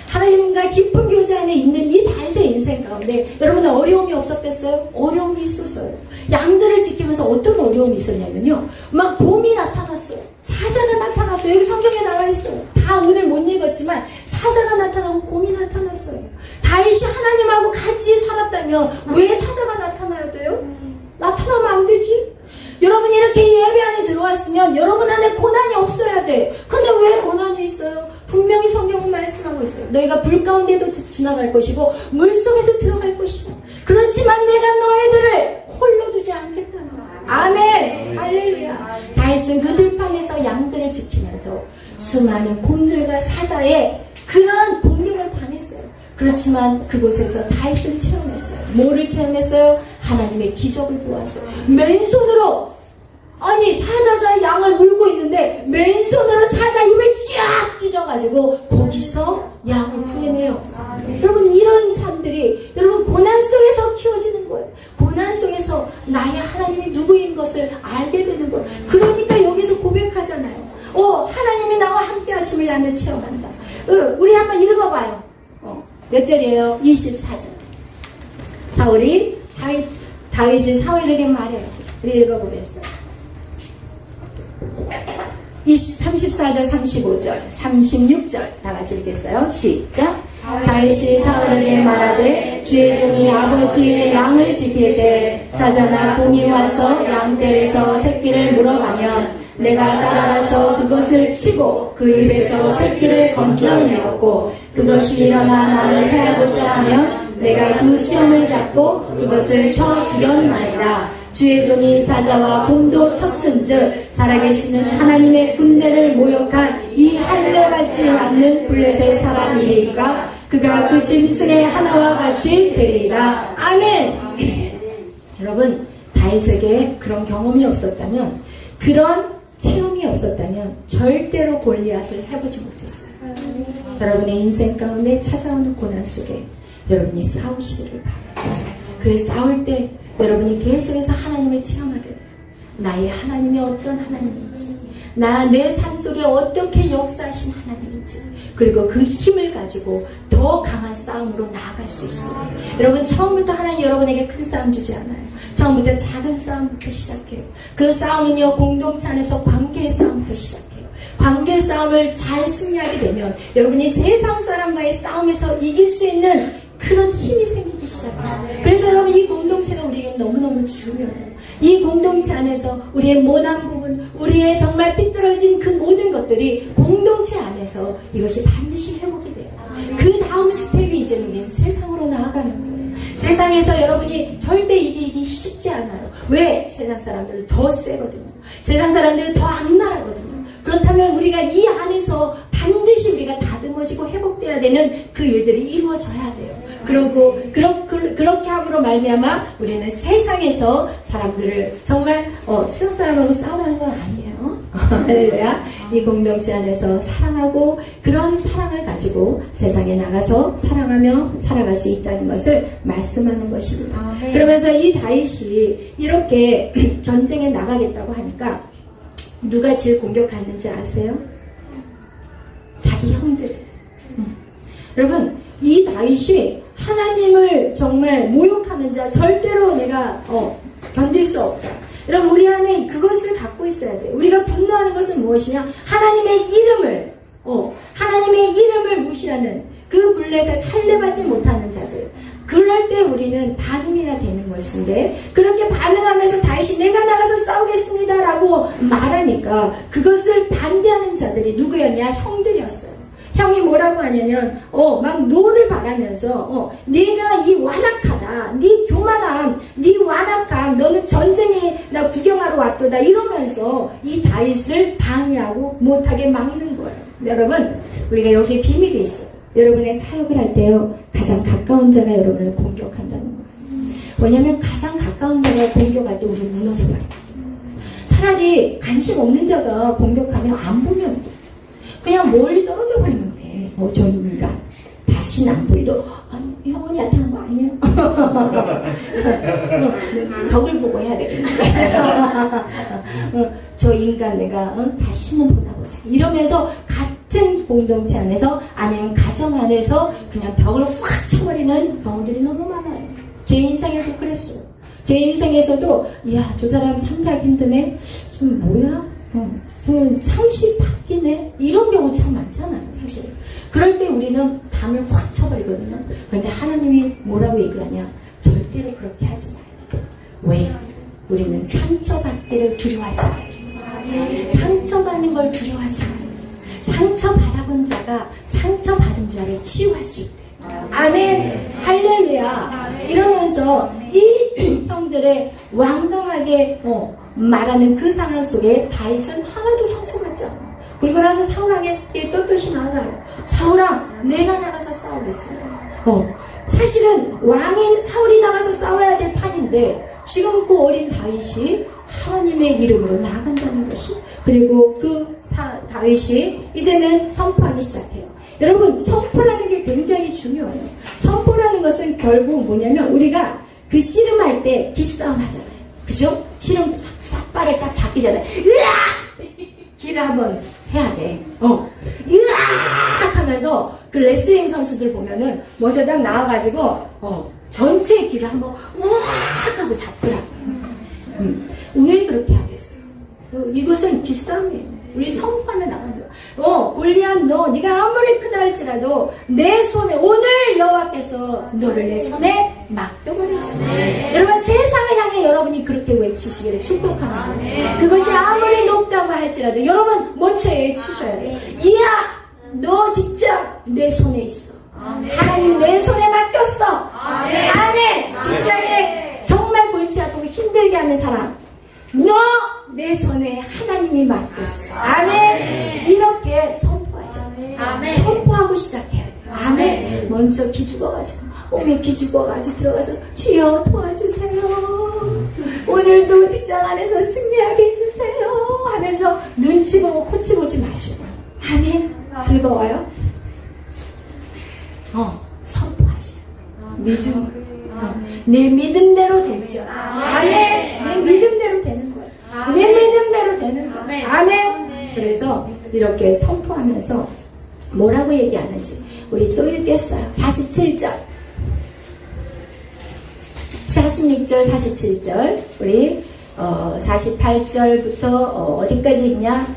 하나님과 깊은 교제 안에 있는 이 다윗의 인생 가운데 여러분은 어려움이 없었겠어요? 어려움이 있었어요. 양들을 지키면서 어떤 어려움이 있었냐면요 막 곰이 나타났어요. 사자가 나타났어요. 여기 성경에 나와 있어요. 다 오늘 못 읽었지만 사자가 나타나고 곰이 나타났어요. 다윗이 하나님하고 같이 살았다면 왜 사자가 나타나야 돼요? 나타나면 안 되지. 여러분이 이렇게 예배 안에 들어왔으면 여러분 안에 고난이 없어야 돼. 근데 왜 고난이 있어요? 분명히 성경은 말씀하고 있어요. 너희가 불 가운데도 지나갈 것이고 물 속에도 들어갈 것이다. 그렇지만 내가 너희들을 홀로 두지 않겠다는 거야. 아멘. 할렐루야. 다윗은 그 들판에서 양들을 지키면서 수많은 곰들과 사자의 그런 공격을 당했어요. 그렇지만 그곳에서 다윗은 체험했어요. 뭐를 체험했어요? 하나님의 기적을 보았어요. 맨손으로 사자가 양을 물고 있는데 맨손으로 사자 입을 쫙 찢어가지고 거기서 양을 구해내요. 여러분 이런 삶들이 여러분 고난 속에서 키워지는 거예요. 고난 속에서 나의 하나님이 누구인 것을 알게 되는 거예요. 그러니까 여기서 고백하잖아요. 하나님이 나와 함께 하심을 나는 체험한다. 우리 한번 읽어봐요. 몇 절이에요? 24절. 다윗이 사울에게 말해요. 우리 읽어보겠어요. 34절, 35절, 36절 다 같이 읽겠어요. 시작. 다윗이 사울에게 말하되 주의 종이 아버지의 양을 지킬 때 사자나 곰이 와서 양떼에서 새끼를 물어가면 내가 따라가서 그것을 치고 그 입에서 새끼를 건져내었고 그것이 일어나 나를 해하고자 하면 내가 그 수염을 잡고 그것을 쳐 죽였나이다. 주의 종이 사자와 곰도 쳤은즉 살아계시는 하나님의 군대를 모욕한 이 할례받지 않는 블레셋 사람이니까 그가 그 짐승의 하나와 같이 되리라. 아멘. 여러분, 다윗에게 그런 경험이 없었다면, 그런 체험이 없었다면 절대로 골리앗을 해보지 못했어요. 여러분의 인생 가운데 찾아오는 고난 속에 여러분이 싸우시기를 바랍니다. 그래서 싸울 때 여러분이 계속해서 하나님을 체험하게 돼요. 나의 하나님이 어떤 하나님인지, 내 삶 속에 어떻게 역사하신 하나님인지, 그리고 그 힘을 가지고 더 강한 싸움으로 나아갈 수 있어요. 여러분, 처음부터 하나님 여러분에게 큰 싸움 주지 않아요. 처음부터 작은 싸움부터 시작해요. 그 싸움은요, 공동체 안에서 관계의 싸움부터 시작해요. 관계 싸움을 잘 승리하게 되면 여러분이 세상 사람과의 싸움에서 이길 수 있는 그런 힘이 생기기 시작해요. 그래서 여러분, 이 공동체가 우리에게 너무너무 중요해요. 이 공동체 안에서 우리의 모난 부분, 우리의 정말 삐뚤어진 그 모든 것들이 공동체 안에서 이것이 반드시 회복이 돼요. 그 다음 스텝이 이제 우리는 세상으로 나아가는 거예요. 세상에서 여러분이 절대 이기기 쉽지 않아요. 왜? 세상 사람들은 더 세거든요. 세상 사람들은 더 악랄하거든요. 그렇다면 우리가 이 안에서 반드시 우리가 다듬어지고 회복돼야 되는 그 일들이 이루어져야 돼요. 그러고 그렇게 함으로 말미암아 우리는 세상에서 사람들을 정말 세상 사람하고 싸우라는 건 아니에요. 할렐루야. 이 공동체 안에서 사랑하고 그런 사랑을 가지고 세상에 나가서 사랑하며 살아갈 수 있다는 것을 말씀하는 것입니다. 그러면서 이 다윗이 이렇게 전쟁에 나가겠다고 하니까 누가 제일 공격했는지 아세요? 자기 형들. 여러분, 이 다윗이 하나님을 정말 모욕하는 자 절대로 내가 견딜 수 없다. 여러분, 우리 안에 그것을 갖고 있어야 돼요. 우리가 분노하는 것은 무엇이냐? 하나님의 이름을 무시하는 그 블레셋 할례받지 못하는 자들. 그럴 때 우리는 반응해야 되는 것인데, 그렇게 반응하면서 다윗이 내가 나가서 싸우겠습니다 라고 말하니까 그것을 반대하는 자들이 누구였냐? 형들이었어요. 형이 뭐라고 하냐면 막 노를 바라면서 네가 이 완악하다, 네 교만함, 네 완악함, 너는 전쟁에 나 구경하러 왔도다 이러면서 이 다윗을 방해하고 못하게 막는 거예요. 여러분, 우리가 여기에 비밀이 있어요. 여러분의 사역을 할 때요, 가장 가까운 자가 여러분을 공격한다는 거예요. 왜냐하면 가장 가까운 자가 공격할 때 우리 무너져 버려요. 차라리 관심 없는 자가 공격하면 안 보면 돼. 그냥 멀리 떨어져 버리면 돼. 저희가 다시는 안 보이도 형언니한테 한 거 아니에요? 벽을 보고 해야 되겠는데. 저 인간 내가 다시는 보나 보자 이러면서 같은 공동체 안에서 아니면 가정 안에서 그냥 벽을 확 쳐버리는 경우들이 너무 많아요. 제 인생에도 그랬어요. 제 인생에서도 이야, 저 사람 상대하기 힘드네, 좀 뭐야, 좀 상식 바뀌네, 이런 경우 참 많잖아요, 사실. 그럴 때 우리는 담을 확 쳐버리거든요. 그런데 하나님이 뭐라고 얘기하냐? 절대로 그렇게 하지 말라. 왜? 우리는 상처받기를 두려워하지 말라. 상처받는 걸 두려워하지 말라. 상처받아본 자가 상처받은 자를 치유할 수 있대. 아멘. 할렐루야. 이러면서 이 형들의 완강하게 말하는 그 상황 속에 다윗은 하나도 상처받지 않아. 그리고 나서 사울에게 떳떳이 나가요. 사울아, 내가 나가서 싸우겠습니다. 사실은 왕인 사울이 나가서 싸워야 될 판인데 지금 그 어린 다윗이 하나님의 이름으로 나아간다는 것이, 그리고 그 다윗이 이제는 선포하기 시작해요. 여러분, 선포라는 게 굉장히 중요해요. 선포라는 것은 결국 뭐냐면, 우리가 그 씨름할 때 기싸움 하잖아요. 그죠? 씨름 삿발을 딱 잡기 전에 으악! 기를 한번 해야 돼. 으악! 하면서 그 레슬링 선수들 보면은 먼저 딱 나와가지고 전체 기를 한번 으악! 하고 잡더라고요. 왜 그렇게 하겠어요? 이것은 기싸움이에요. 우리 선포하면 나가는 거야. 골리앗 너 네가 아무리 크다 할지라도 내 손에 오늘 여호와께서 너를 내 손에 맡겨버렸습니다. 여러분 세상을 향해 여러분이 그렇게 외치시기를 축복합니다. 그것이 아무리 높다고 할지라도 여러분 먼저 외치셔야 돼요. 이야 너 진짜 내 손에 있어. 하나님 내 손에 맡겼어. 아멘. 직장에 정말 골치 아프고 힘들게 하는 사람 너 내 손에 하나님이 맡겼어. 아멘. 이렇게 선포하셔야 돼요. 선포하고 시작해야 돼요. 아멘. 먼저 기죽어가지고 왜 기죽어가지고 들어가서 주여 도와주세요. 오늘도 직장 안에서 승리하게 해주세요 하면서 눈치 보고 코치 보지 마시고 아멘. 즐거워요? 선포하셔야 돼요. 믿음. 내 믿음대로 될줄. 아멘. 내 믿음대로 되는 거예요. 내 믿음대로 되는 거예요. 아멘. 그래서 이렇게 선포하면서 뭐라고 얘기하는지 우리 또 읽겠어요. 47절 46절 47절 우리 48절부터 어디까지 읽냐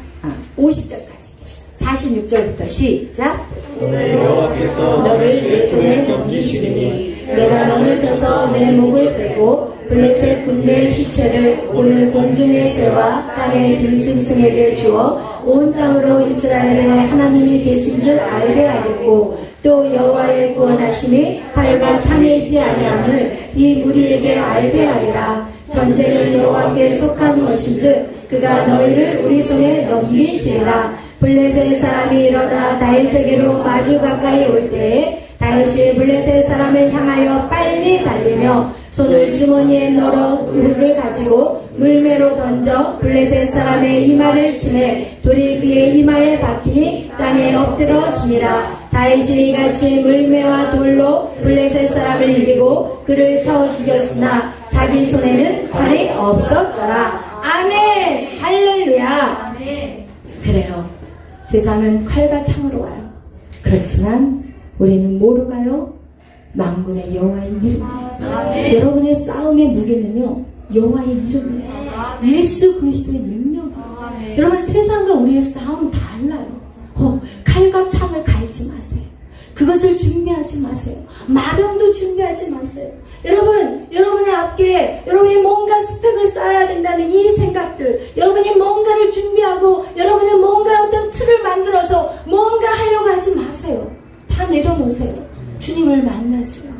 50절까지 읽겠어요. 46절부터 시작. 오늘 여호와께서 너를 내 손에 넘기시리니 내가 너를 쳐서 내 목을 빼고 블레셋 군대의 시체를 오늘 공중의 새와 땅의 들짐승에게 주어 온 땅으로 이스라엘의 하나님이 계신 줄 알게 하겠고 또 여호와의 구원하심이 칼과 창에 있지 아니함을 이 무리에게 알게 하리라. 전쟁은 여호와께 속한 것인즉 그가 너희를 우리 손에 넘기시리라. 블레셋 사람이 일어나 다윗에게로 마주 가까이 올 때에 다윗이 블레셋 사람을 향하여 빨리 달리며 손을 주머니에 넣어 돌을 가지고 물매로 던져 블레셋 사람의 이마를 치매 돌이 그의 이마에 박히니 땅에 엎드러지니라. 다윗이 이같이 물매와 돌로 블레셋 사람을 이기고 그를 쳐 죽였으나 자기 손에는 활이 없었더라. 아멘. 할렐루야. 그래요. 세상은 칼과 창으로 와요. 그렇지만 우리는 뭐로 가요? 만군의 여호와의 이름이에요. 여러분의 싸움의 무게는요 여호와의 이름이에요. 예수 그리스도의 능력이에요. 여러분 세상과 우리의 싸움 달라요. 칼과 창을 갈지 마세요. 그것을 준비하지 마세요. 마병도 준비하지 마세요. 여러분, 여러분의 앞에 여러분이 뭔가 스펙을 쌓아야 된다는 이 생각들, 여러분이 뭔가를 준비하고 여러분이 뭔가 어떤 틀을 만들어서 뭔가 하려고 하지 마세요. 다 내려놓으세요. 주님을 만나세요.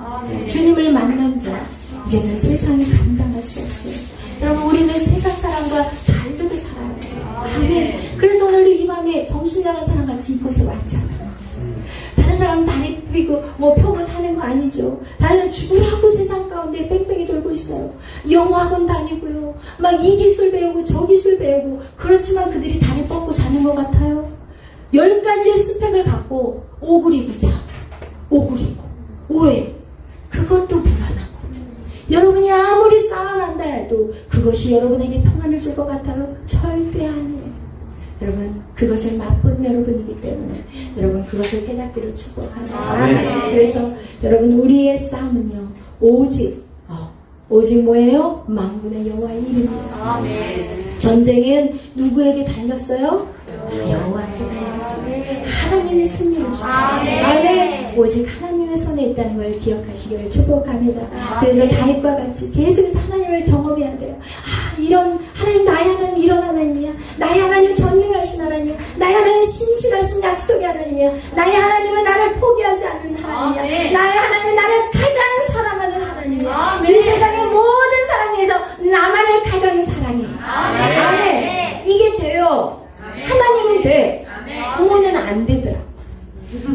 주님을 만난 자 이제는 세상이 감당할 수 없어요. 여러분 우리는 세상 사람과 다르게 살아야 돼요. 아멘. 그래서 오늘도 이 밤에 정신 나간 사람같이 이곳에 왔잖아요. 다른 사람은 다리 삐고 펴고 사는 거 아니죠. 다른 죽으라고 세상 가운데 뺑뺑이 돌고 있어요. 영어학원 다니고요. 막 이 기술 배우고 저 기술 배우고 그렇지만 그들이 다리 뻗고 사는 것 같아요. 10가지의 스펙을 갖고 오구리구자 오구리고 오해 그것도 불안하거든. 여러분이 아무리 쌓아난다 해도 그것이 여러분에게 평안을 줄 것 같아요? 절대 아니에요. 여러분 그것을 맛본 여러분이기 때문에 여러분 그것을 깨닫기를 축복합니다. 그래서 여러분 우리의 싸움은요 오직 뭐예요? 만군의 여호와의 이름이에요. 전쟁은 누구에게 달렸어요? 여호와에게 달렸어요. 하나님의 승리를 주세요. 아멘. 오직 하나님의 손에 있다는 걸 기억하시기를 축복합니다. 그래서 다윗과 같이 계속해서 하나님을 경험해야 돼요. 이런 하나님 나의 하나님 이런 하나님이야. 나의 하나님 전능하신 하나님이야. 나의 하나님 신실하신 약속의 하나님이야. 나의 하나님은 나를 포기하지 않는 하나님이야. 나의 하나님은 나를 가장 사랑하는 하나님이야. 이 세상의 모든 사랑에서 나만을 가장 사랑해. 아멘. 이게 돼요. 하나님은 돼. 부모는 안 되더라.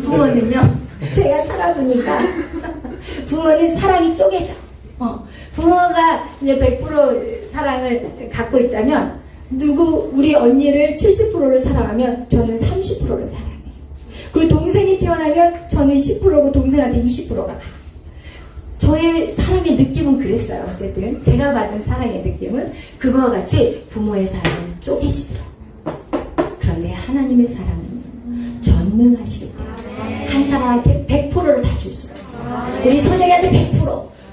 부모는요 제가 살아보니까 부모는 사랑이 쪼개져. 부모가 이제 100% 사랑을 갖고 있다면 우리 언니를 70%를 사랑하면 저는 30%를 사랑해요. 그리고 동생이 태어나면 저는 10%고 동생한테 20%가 가. 저의 사랑의 느낌은 그랬어요. 어쨌든 제가 받은 사랑의 느낌은 그거와 같이 부모의 사랑은 쪼개지더라고요. 그런데 하나님의 사랑은 전능하시기 때문에 한 사람한테 100%를 다 줄 수가 있어요. 우리 선영이한테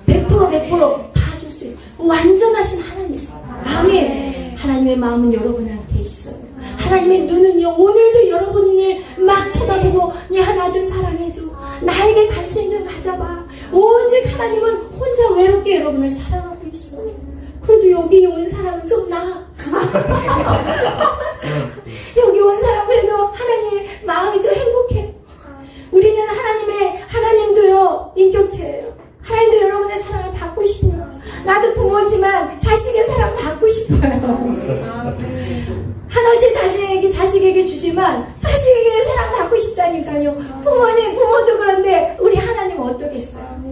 100% 다 줄 수 있어요. 완전하신 하나님. 아멘. 하나님의 마음은 여러분한테 있어요. 하나님의 눈은요 오늘도 여러분을 막 쳐다보고 야 나 좀 사랑해줘, 나에게 관심 좀 가져봐. 오직 하나님은 혼자 외롭게 여러분을 사랑하고 있어요. 그래도 여기 온 사람은 좀 나아. 여기 온 사람 그래도 하나님의 마음이 좀 행복해. 우리는 하나님도요 인격체예요. 하나님도 여러분의 사랑을 받고 싶어요. 나도 부모지만 자식의 사랑 받고 싶어요. 한없이 자식에게 주지만 자식에게 사랑 받고 싶다니까요. 부모도 그런데 우리 하나님은 어떠겠어요?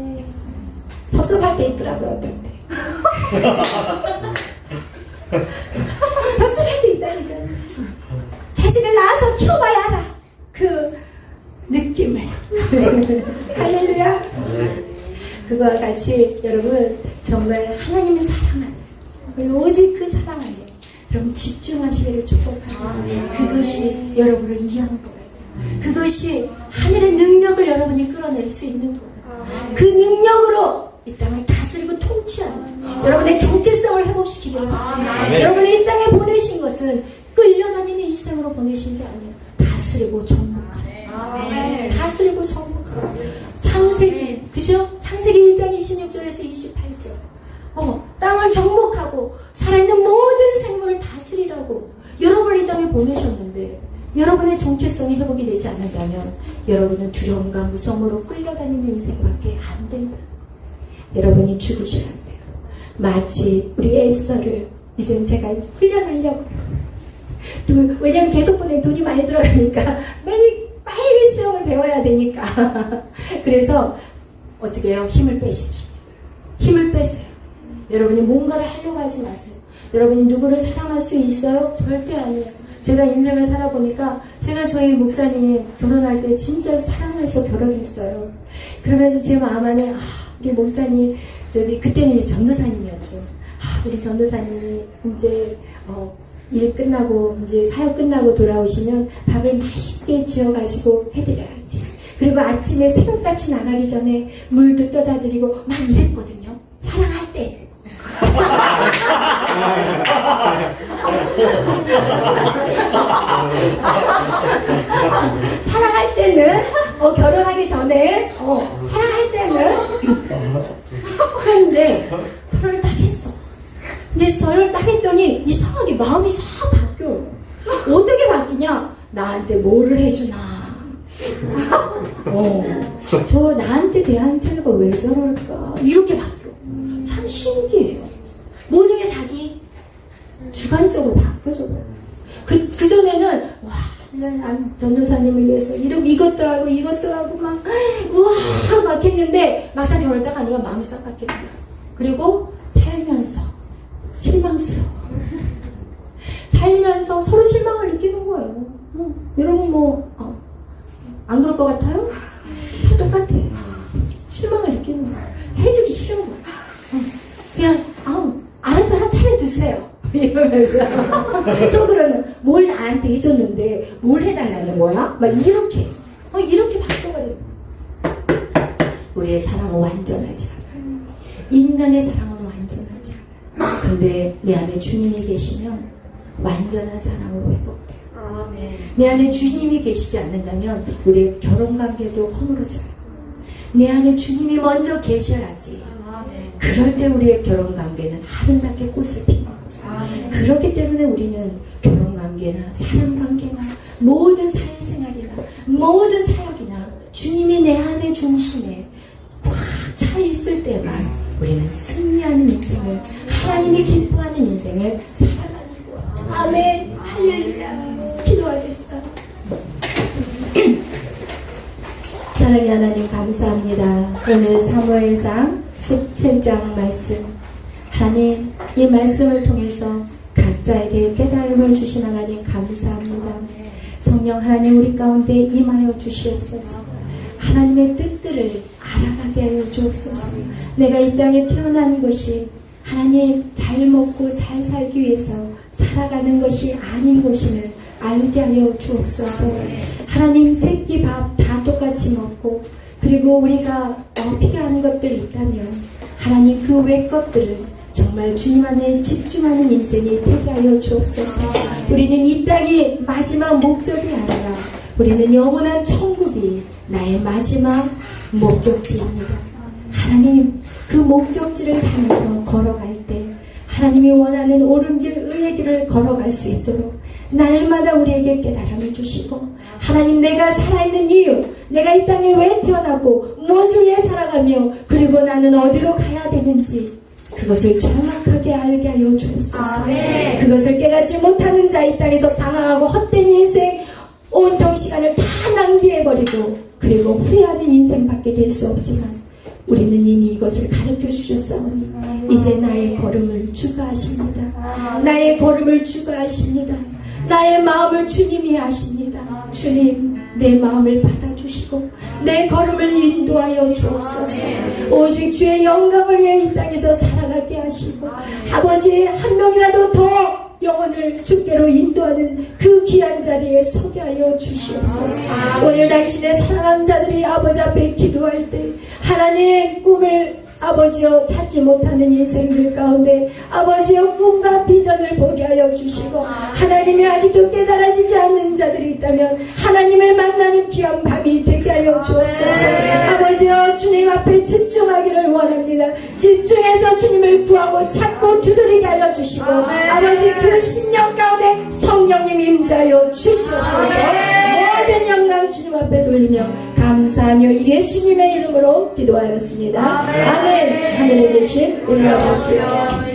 섭섭할 때 있더라고요. 어떨 때 섭섭할 때 있다니까요. 자식을 낳아서 키워봐야 알아 그 느낌을. 할렐루야. 그거와 같이 여러분 정말 하나님을 사랑하는, 오직 그 사랑 안에 여러분 집중하시기를 축복합니다. 그것이 여러분을 이해한 거예요. 그것이 하늘의 능력을 여러분이 끌어낼 수 있는 거예요. 그 능력으로 이 땅을 다스리고 통치하는 여러분의 정체성을 회복시키기를 바랍니다. 여러분을 이 땅에 보내신 것은 끌려다니는 이 세상으로 보내신 게 아니에요. 다스리고 정복하는, 다스리고 정복하는. 창세기, 그죠? 창세기 1장 26절에서 28절. 땅을 정복하고 살아있는 모든 생물을 다스리라고 여러분을 이 땅에 보내셨는데, 여러분의 정체성이 회복이 되지 않는다면 여러분은 두려움과 무서움으로 끌려다니는 인생밖에 안 된다. 여러분이 죽으셔야 돼요. 마치 우리 에스더를 이젠 제가 훈련하려고. 왜냐면 계속 보내면 돈이 많이 들어가니까 빨리 수영을 배워야 되니까. 그래서 어떻게 해요? 힘을 빼십시오. 힘을 빼세요. 여러분이 뭔가를 하려고 하지 마세요. 여러분이 누구를 사랑할 수 있어요? 절대 아니에요. 제가 인생을 살아보니까 제가 저희 목사님 결혼할 때 진짜 사랑해서 결혼했어요. 그러면서 제 마음 안에 우리 목사님 그때는 이제 전도사님이었죠. 우리 전도사님이 이제 일 끝나고 이제 사역 끝나고 돌아오시면 밥을 맛있게 지어가지고 해드려야지. 그리고 아침에 새벽같이 나가기 전에 물도 떠다 드리고 막 이랬거든요. 사랑할 때. 사랑할 때는 결혼하기 전에 사랑할 때는. 그런데 결혼을 딱 했어. 근데 결혼을 딱 했더니 이상하게 마음이 싹 바뀌어. 어떻게 바뀌냐? 나한테 뭐를 해주나. 저 나한테 대한 태도가 왜 저럴까? 이렇게 바뀌어. 참 신기해요. 모든 게 자기 주관적으로 바뀌어져. 그전에는 난 전도사님을 위해서 이것도 하고 이것도 하고 막 했는데 막상 결혼을 딱 하니까 마음이 싹 바뀌어요. 그리고 살면서 실망스러워. 살면서 서로 실망을 느끼는 거예요. 여러분 안 그럴 것 같아요? 다 똑같아. 실망을 느끼는 거예요. 해주기 싫은 거예요. 그냥 알아서 차례 드세요. 이러면서 속으로는 뭘 나한테 해줬는데 뭘 해달라는 거야? 막 이렇게 바꿔버려요. 우리의 사랑은 완전하지 않아요. 인간의 사랑은 완전하지 않아요. 근데 내 안에 주님이 계시면 완전한 사랑으로 회복돼요. 내 안에 주님이 계시지 않는다면 우리의 결혼관계도 허물어져요. 내 안에 주님이 먼저 계셔야지. 그럴 때 우리의 결혼관계는 아름답게 꽃을 피는 거예요. 그렇기 때문에 우리는 결혼관계나 사랑관계나 모든 사회생활이나 모든 사역이나 주님이 내 안에 중심에 꽉 차 있을 때만 우리는 승리하는 인생을, 하나님이 기뻐하는 인생을 살아가는 거예요. 아멘. 할렐루야. 기도하겠어요. 사랑의 하나님 감사합니다. 오늘 사무엘상 17장 말씀, 하나님 이 말씀을 통해서 각자에게 깨달음을 주신 하나님 감사합니다. 성령 하나님 우리 가운데 임하여 주시옵소서. 하나님의 뜻들을 알아가게 하여 주옵소서. 내가 이 땅에 태어난 것이 하나님 잘 먹고 잘 살기 위해서 살아가는 것이 아닌 것임을 알게 하여 주옵소서. 하나님 새끼 밥 다 똑같이 먹고, 그리고 우리가 필요한 것들이 있다면 하나님 그 외 것들은 정말 주님 안에 집중하는 인생이 되게 하여 주옵소서. 우리는 이 땅이 마지막 목적이 아니라 우리는 영원한 천국이 나의 마지막 목적지입니다. 하나님, 그 목적지를 향해서 걸어갈 때 하나님이 원하는 옳은 길, 의의 길을 걸어갈 수 있도록 날마다 우리에게 깨달음을 주시고, 하나님, 내가 살아있는 이유, 내가 이 땅에 왜 태어났고 무엇을 위해 살아가며 그리고 나는 어디로 가야 되는지 그것을 정확하게 알게 하여 주옵소서. 그것을 깨닫지 못하는 자, 이 땅에서 방황하고 헛된 인생 온통 시간을 다 낭비해버리고 그리고 후회하는 인생밖에 될 수 없지만 우리는 이미 이것을 가르쳐 주셨사오니 이제 나의 걸음을 주가 하십니다. 나의 걸음을 주가 하십니다. 나의 마음을 주님이 아십니다. 주님, 내 마음을 받아주시고 내 걸음을 인도하여 주옵소서. 오직 주의 영광을 위해 이 땅에서 살아가게 하시고 아버지, 한 명이라도 더 영혼을 주께로 인도하는 그 귀한 자리에 서게 하여 주시옵소서. 오늘 당신의 사랑하는 자들이 아버지 앞에 기도할 때 하나님, 꿈을 아버지여 찾지 못하는 인생들 가운데 아버지여 꿈과 비전을 보게 하여 주시고, 하나님이 아직도 깨달아지지 않는 자들이 있다면 하나님을 만나는 귀한 밤이 되게 하여 주옵소서. 아버지여, 주님 앞에 집중하기를 원합니다. 집중해서 주님을 구하고 찾고 두드리게 하여 주시고, 아버지, 그 신령 가운데 성령님 임재하여 주시옵소서. 모든 영광 주님 앞에 돌리며 감사하며 예수님의 이름으로 기도하였습니다. 아멘. 하늘에 계신 우리 아버지,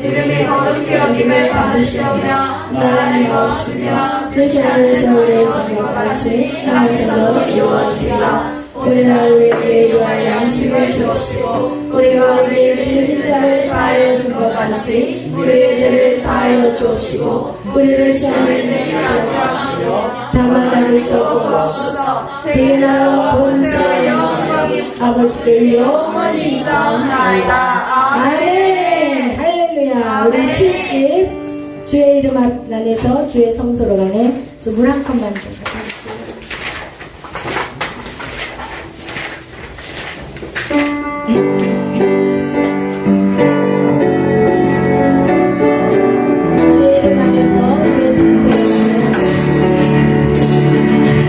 이름이 거룩히 여김을 받으시오며 나라는 없으며 그 하늘에서 우리를 주신 것 같이 나에서도 이루어지라. 오늘 하루 우리에게 요할 양식을 주옵시고 우리가 우리에게 지으신 자를 사하여 준 것 같이 우리의 죄를 사하여 주옵시고 우리를 시험에 들게 하지 마시고 다만 하늘에서 구하옵소서. 그의 나라와 본사와 영광이 아버지께 영원히 있사옵나이다. 아멘. 할렐루야. 우리 70 주의 이름 안에서 주의 성소로 가네. 물 한 컵만 좀 가져주세요. 주의 이름 안에서 주의 성소로 가네.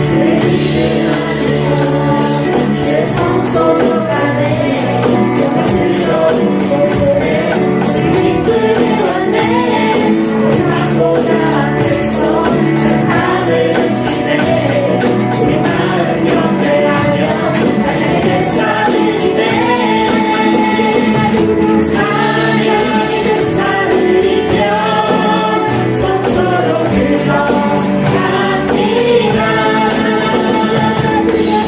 주의 이름 안에서 주의 성소로 가네. 영광스러운 곳에 우리 기쁘게 왔네. 보자 앞에서 찬양을 느끼네. 우리 마음 경배하며 찬양의 제사를 드리네. 찬양의 제사를 드리며 성소로 들어갑니다.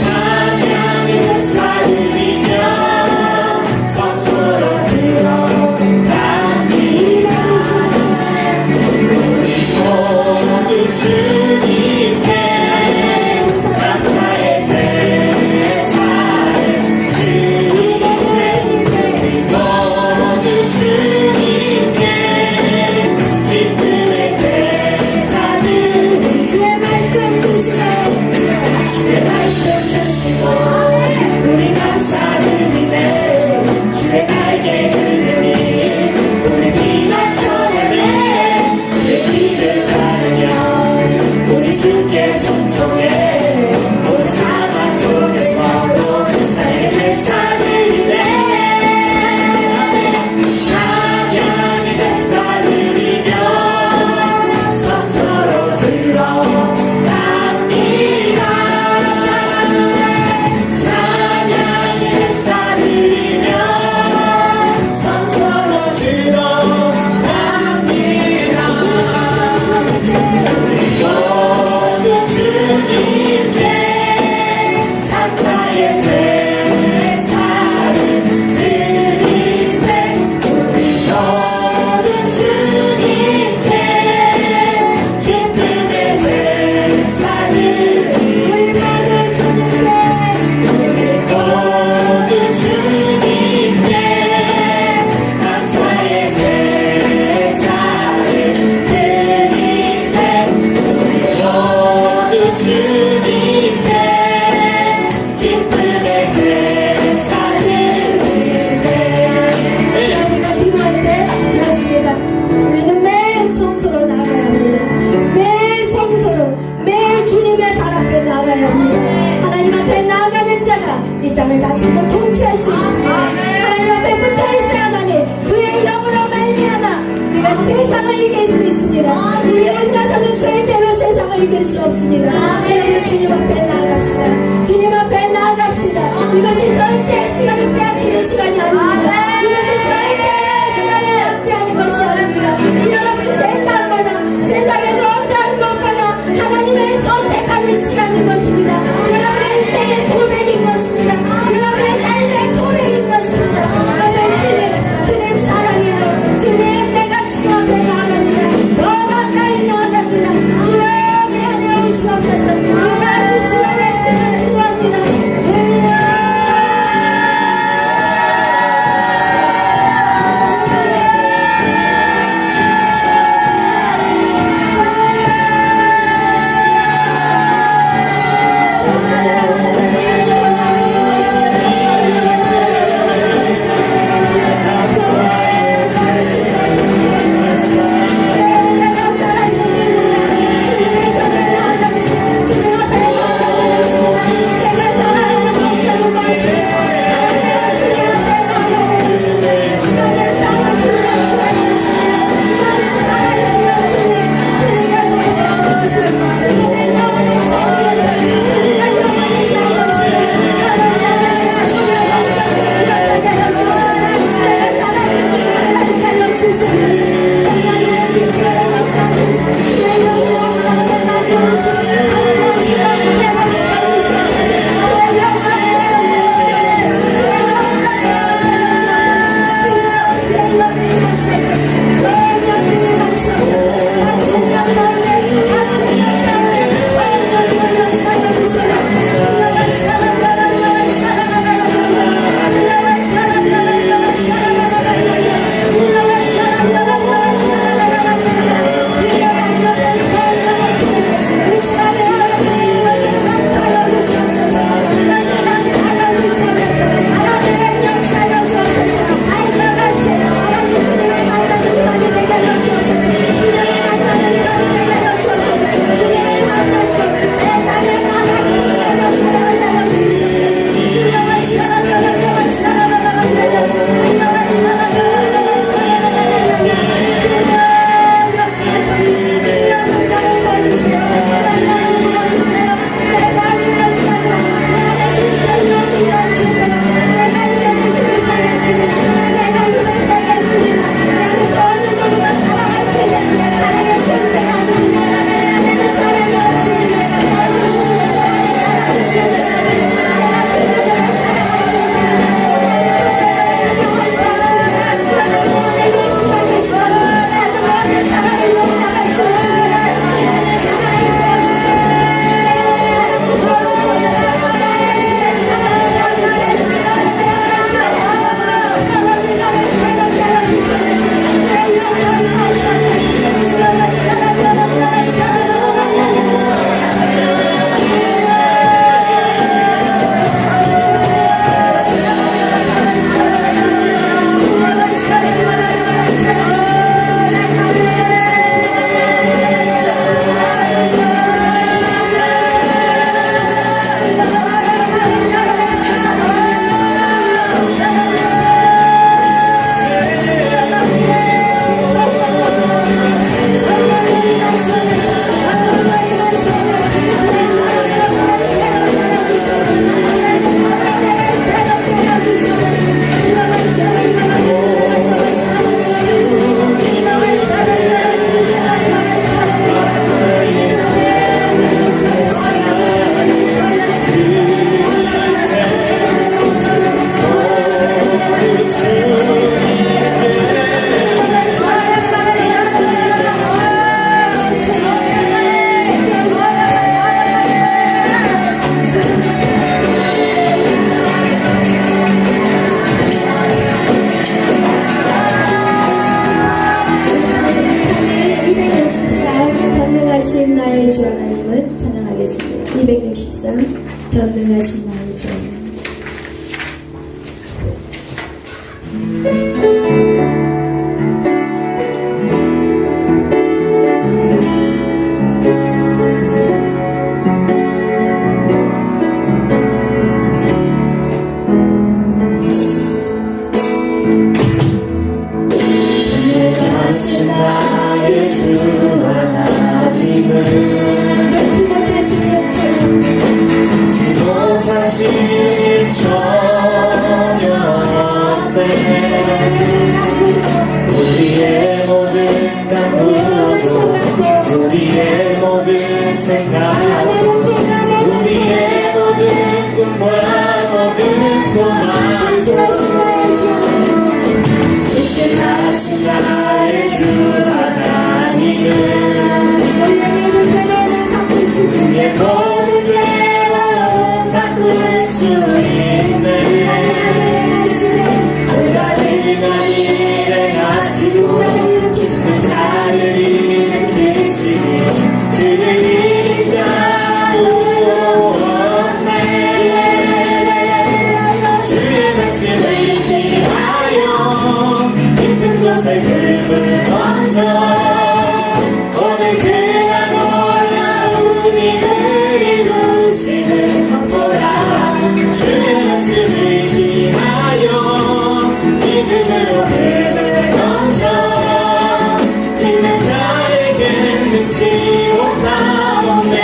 찬양의 제사를 드리며 성소로 들어갑니다. 모두 주님께 감사의 제사를 드리세. 모두 주님께 기쁨의 제사를 주의 말씀 주시네. 주의 말씀 주시고 우리 감사드리네. 주의 날개 그늘이 우리 비날 쳐내네. 주의 길을 가르며 우리 주께 순종해. 온 사막 속에서도 찬양의 제사를 드리네. 찬양의 제사를 드리며 성소로 들어갑니다. 성취할 수 있습니다. 하나님 앞에 붙어 있어야만이 그의 영으로 말미암아 우리가 세상을 이길 수 있습니다. 우리 혼자서는 절대로 세상을 이길 수 없습니다. 여러분 주님 앞에 나아갑시다. 주님 앞에 나아갑시다. 이것이 절대 시간을 빼앗기는 시간이 아닙니다. 이것이 절대 시간을 낭비하는 것이 아닙니다. 여러분 세상보다 세상에도 어떠한 것보다 하나님을 선택하는 시간인 것입니다. 여러분의 인생의 고백인 것입니다. 여러분의 삶의 고백인 것입니다. 오늘 주님 사랑해요. 주님 내가 주님 앞에 나아갑니다. 더 가까이 나아갑니다. 주여 내 안에 오시옵소서. 우리가 아주 주여 외치며 기도합니다. 주여 전능하신 나의 주 하나님. 생각하고 우리의 모든 꿈과 모든 소망 신실하신 나의 주 하나님은 그의 모든 괴로움 바꿀 수 있네 그가 능한 일을 하시고 죽은 자를 일으키시니 그를 이기지 아무도 없네 주의 말씀을 의지하여 깊은 곳에 금을 던져 오늘 그가 놀라운 일을 이루시는 것보다 주의 말씀을 의지하여 믿음으로 금을 던져 믿는 자에겐 능치 못함 없네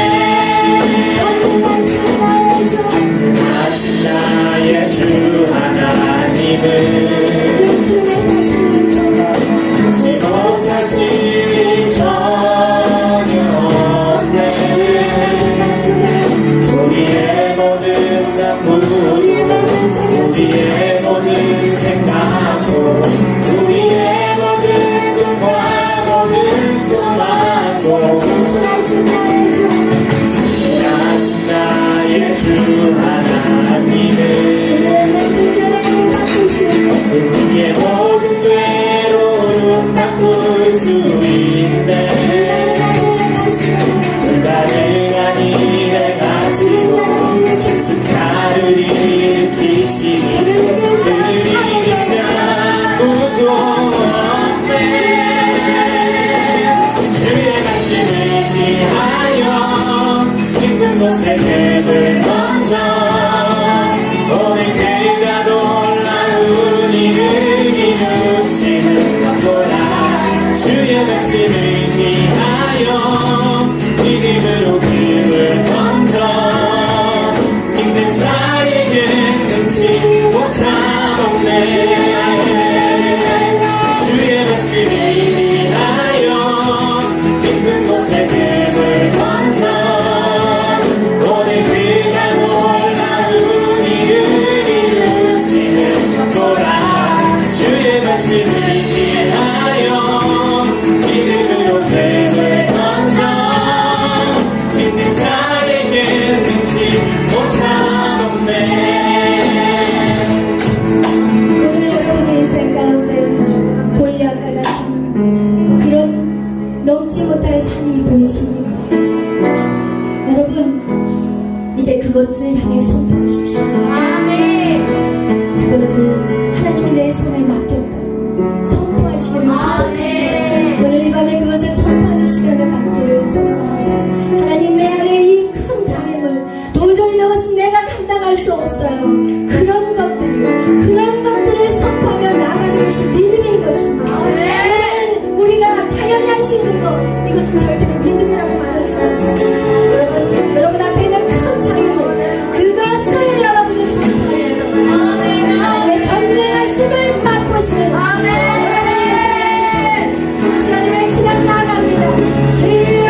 전능하신 나의 주 하나님은 듣지 못하실 일이 전혀 없네 우리의 모든 강물 우리의 모든 생각도 우리의 모든 꿈과 모든 소망도 신실하신 나의 주 하나님은 우리의 모든 괴로움 바꿀 수 있네 불가능한 일을 하시고 나를 일으키시니 그를 이기지 아무도 없네 주의 말씀을 의지하여 깊은 곳에 금을 던져 오늘 그가 놀라운 일을 이루시는 것보다 주의 말씀을 의지하여 믿음으로 금을 던져 믿는 자에겐 능치 못함 없네 주의 말씀을 의지하여 깊은 곳에 금을 던져 오늘 그가 놀라운 일을 이루시는 것보다 주의 말씀을 의지하여 믿음으로 금을 던져 믿는 자에겐 능치 못함 없네 오늘 여러분의 인생 가운데 골리앗과 같은 그런 넘지 못할 산이 보이십니까? 여러분 이제 그것을 향해 선포하십시오. 그것을 하나님이 내 손에 맡겼다 선포하시기를 축복합니다. 오늘 이 밤에 그것을 선포하는 시간을 갖기를 소망합니다. 하나님 내 안에 이 큰 장애물 도저히 저것은 내가 감당할 수 없어요. 그런 것들을 선포하며 나가는 것이 믿음인 것입니다. 그러면 우리가 당연히 할 수 있는 것 이것은 절대로 믿음이라고 말할 수 없습니다. 여러분 앞에 있는 큰 장애물 그것을 여러분이 선포하면서 하나님의 전능하심을 맛보시는 여러분의 시간을 시간을 외치며 나아갑니다. 주여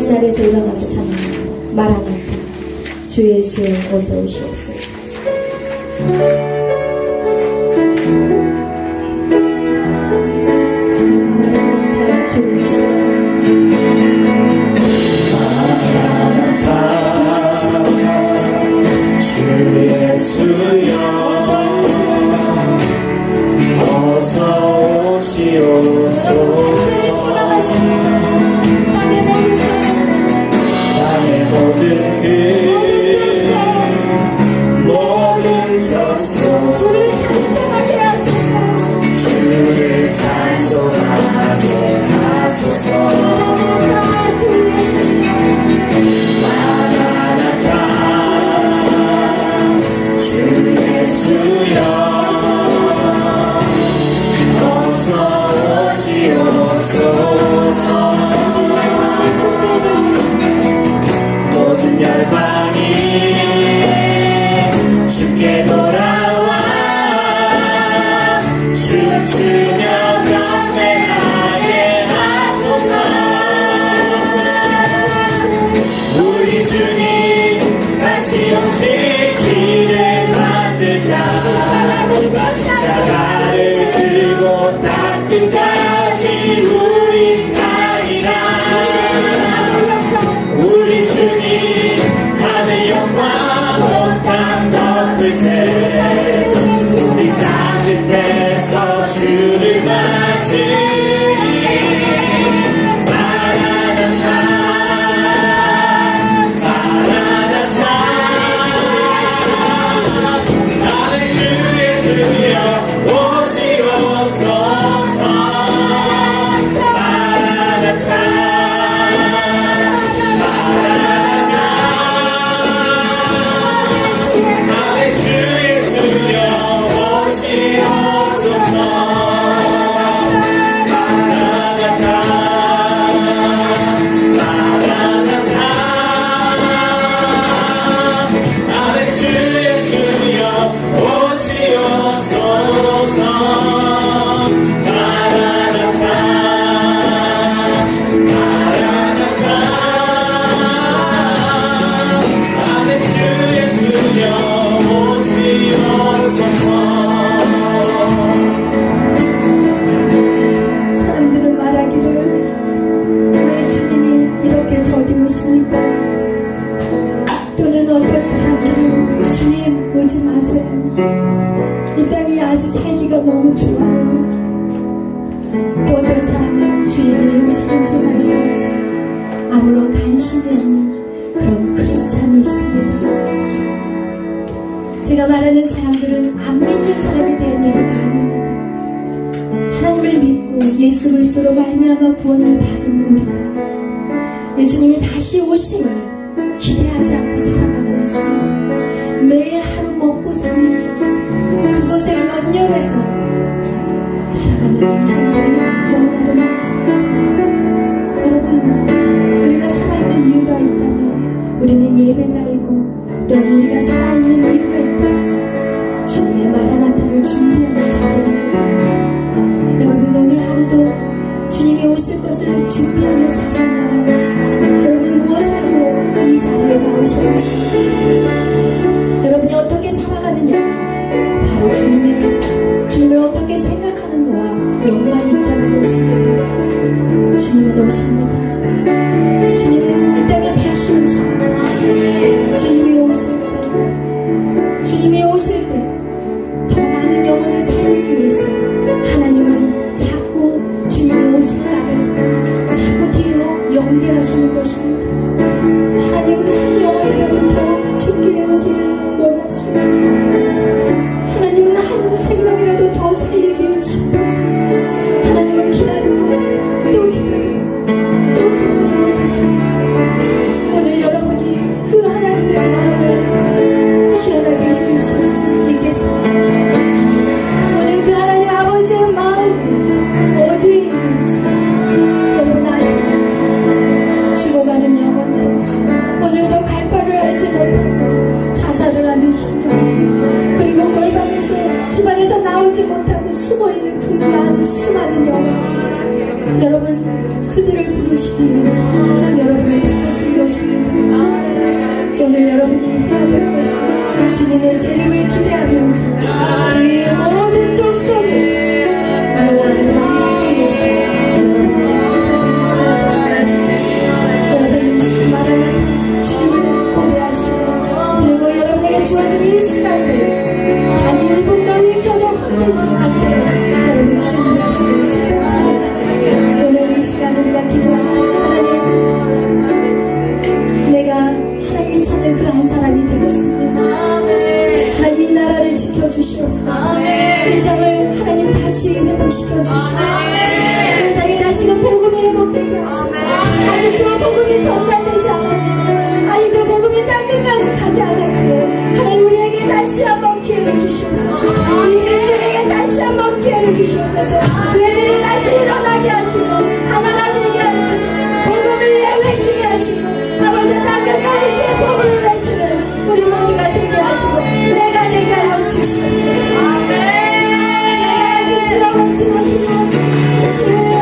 자리에서 일어나서 찬양합니다. 마라나타 주 예수 어서 오시옵소서. 마라나타 주 예수 주 예수여 어서 오시옵소서. 땅의 모든 모든 족속 주를 찬송하게 하소서. 주를 찬송하게 하소서. 주 예수 마라나타 주 예수여 어서 오시옵소서. 모든 열방이 주께 돌아와 춤추며 경배하게 하소서. 우리 주님 다시 오실 길을 만들자. 십자가를 들고 땅 끝까지 우리 가리라. 우리 주님 하늘 영광 온 땅 덮을 때 우리 땅 끝에서 주를 맞으리. 마라나타 마라나타 나는 주 예수여 오시옵소서. 마라나타 사람들은 말하기를 왜 주님이 이렇게 더디우십니까? 또는 어떤 사람들은 주님 오지 마세요. 이 땅이 아주 살기가 너무 좋아요. 또 어떤 사람은 주님이 오시는지 말든지 아무런 관심이 없는 그런 크리스찬이 있습니다. 제가 말하는 사람들은 안 믿는 사람에 대한 얘기가 아닙니다. 하나님을 믿고 예수 그리스도로 말미암아 구원을 받은 우리가 예수님이 다시 오심을 기대하지 않고 살아가고 있습니다. 매일 하루 먹고 사는 그것에 연연해서 살아가는 인생들이 너무나도 많습니다. 여러분, 우리가 살아있는 이유가 있다면 우리는 예배자이고 또한 우리가 살아있는 이유가 있다면 주님의 마라나타를 준비하는 자들입니다. 여러분, 오늘 하루도 주님이 오실 것을 준비하며 사셨나요? 여러분, 무엇을 하고 이 자리에 나오셨나요? 여러분이 어떻게 살아가느냐, 바로 주님을 어떻게 생각하는가와 연관이 있다는 것입니다. 주님은 오십니다. 주님은 이 땅에 다시 오십니다. 주님이 오실 때, 주님이 오실 때 더 많은 영혼을 살리기 위해서 하나님은 자꾸 주님이 오실 날을 자꾸 뒤로 연기하시는 것입니다. 하나님은 한 영혼이라도 더 죽게 하기를 원하십니다. 하나님은 한 생명이라도 더 살리기를 싶어서 하나님은 기다리고 또 기다리고 또 기다리고 계십니다. 오늘 여러분이 그 하나님의 마음을 시원하게 해주실 수 있겠습니다. 오늘 그 하나님 아버지의 마음이 어디에 있는지 여러분 아십니까? 죽어가는 영혼들, 오늘도 갈 바를 알지 못하고 자살을 하는 신령, 그리고 골방에서 집안에서 나오지 못하고 숨어있는 그 많은 수많은 영혼들, 여러분 그들을 부르시기를 여러분을 하신 것입니다. 오늘 여러분이 해야 될 것은 주님의 재림을 기대하면서 이 모든 족속을 영원히 만나기 위해서 여러분 마라나타 주님을 고대하시고 그리고 여러분에게 주어진 이 시간들 단 1분도 1초도 헛되지 않도록 여러분 준비하시길 축복합니다. 오늘 이 시간 우리가 기도하고 하나님 내가 하나님이 찾는 그 한 사람이 되겠습니다. 하나님 이 나라를 지켜주시옵소서. 이 땅을 하나님 다시 회복시켜 주시옵소서. 이 땅에 다시금 복음이 회복되게 하시고 아직도 복음이 전달되지 않았는데 아직도 복음이 땅끝까지 가지 않았기에 하나님 우리에게 다시 한번 기회를 주시옵소서. 이 민족에게 다시 한번 기회를 주시옵소서. 그들이 다시 일어나게 하시고 하나가 되게 하시고 복음을 위해 외치게 하시고 아버지 땅끝까지 주의 복음을 외치는 우리 모두가 되게 하시고 내가 되게 하여 주시옵소서. 아멘. 주여 주여 주여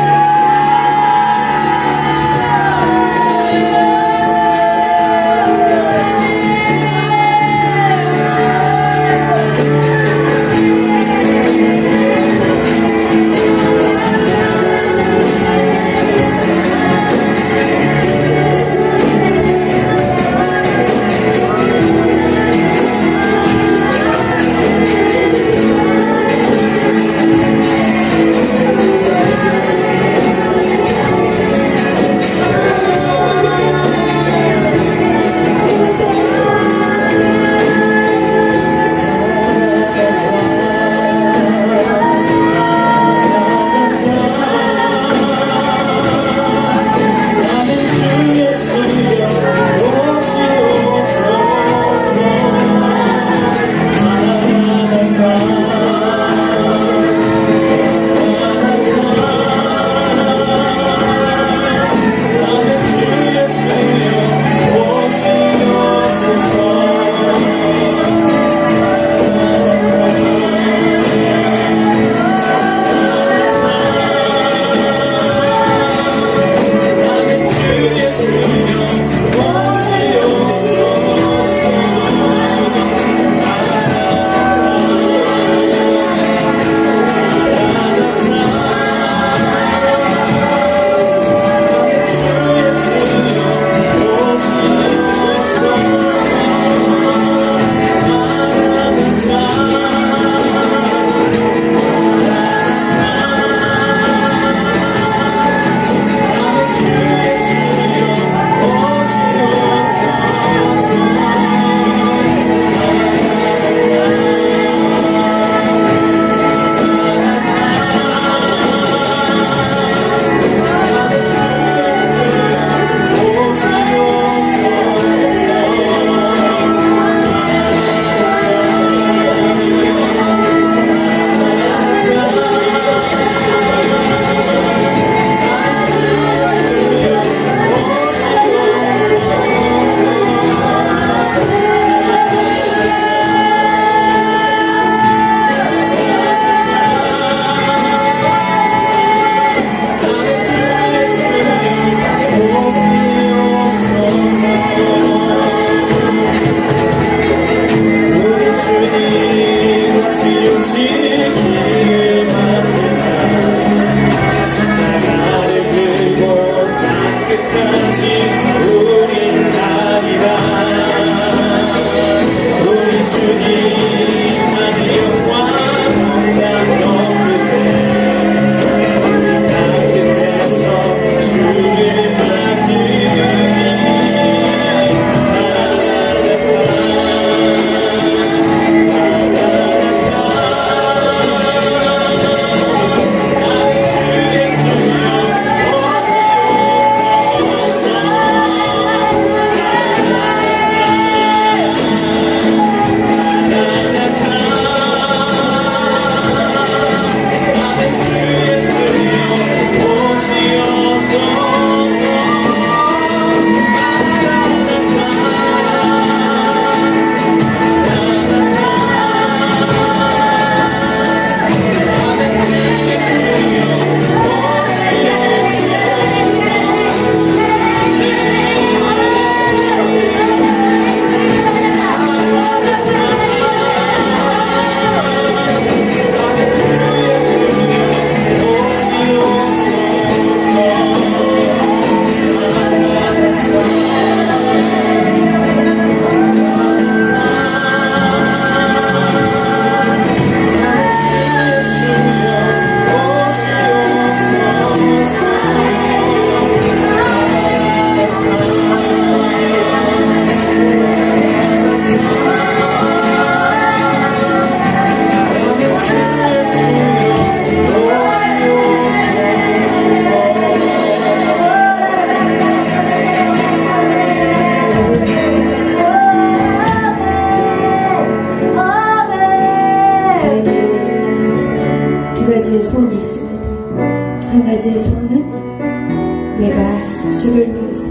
주를 위해서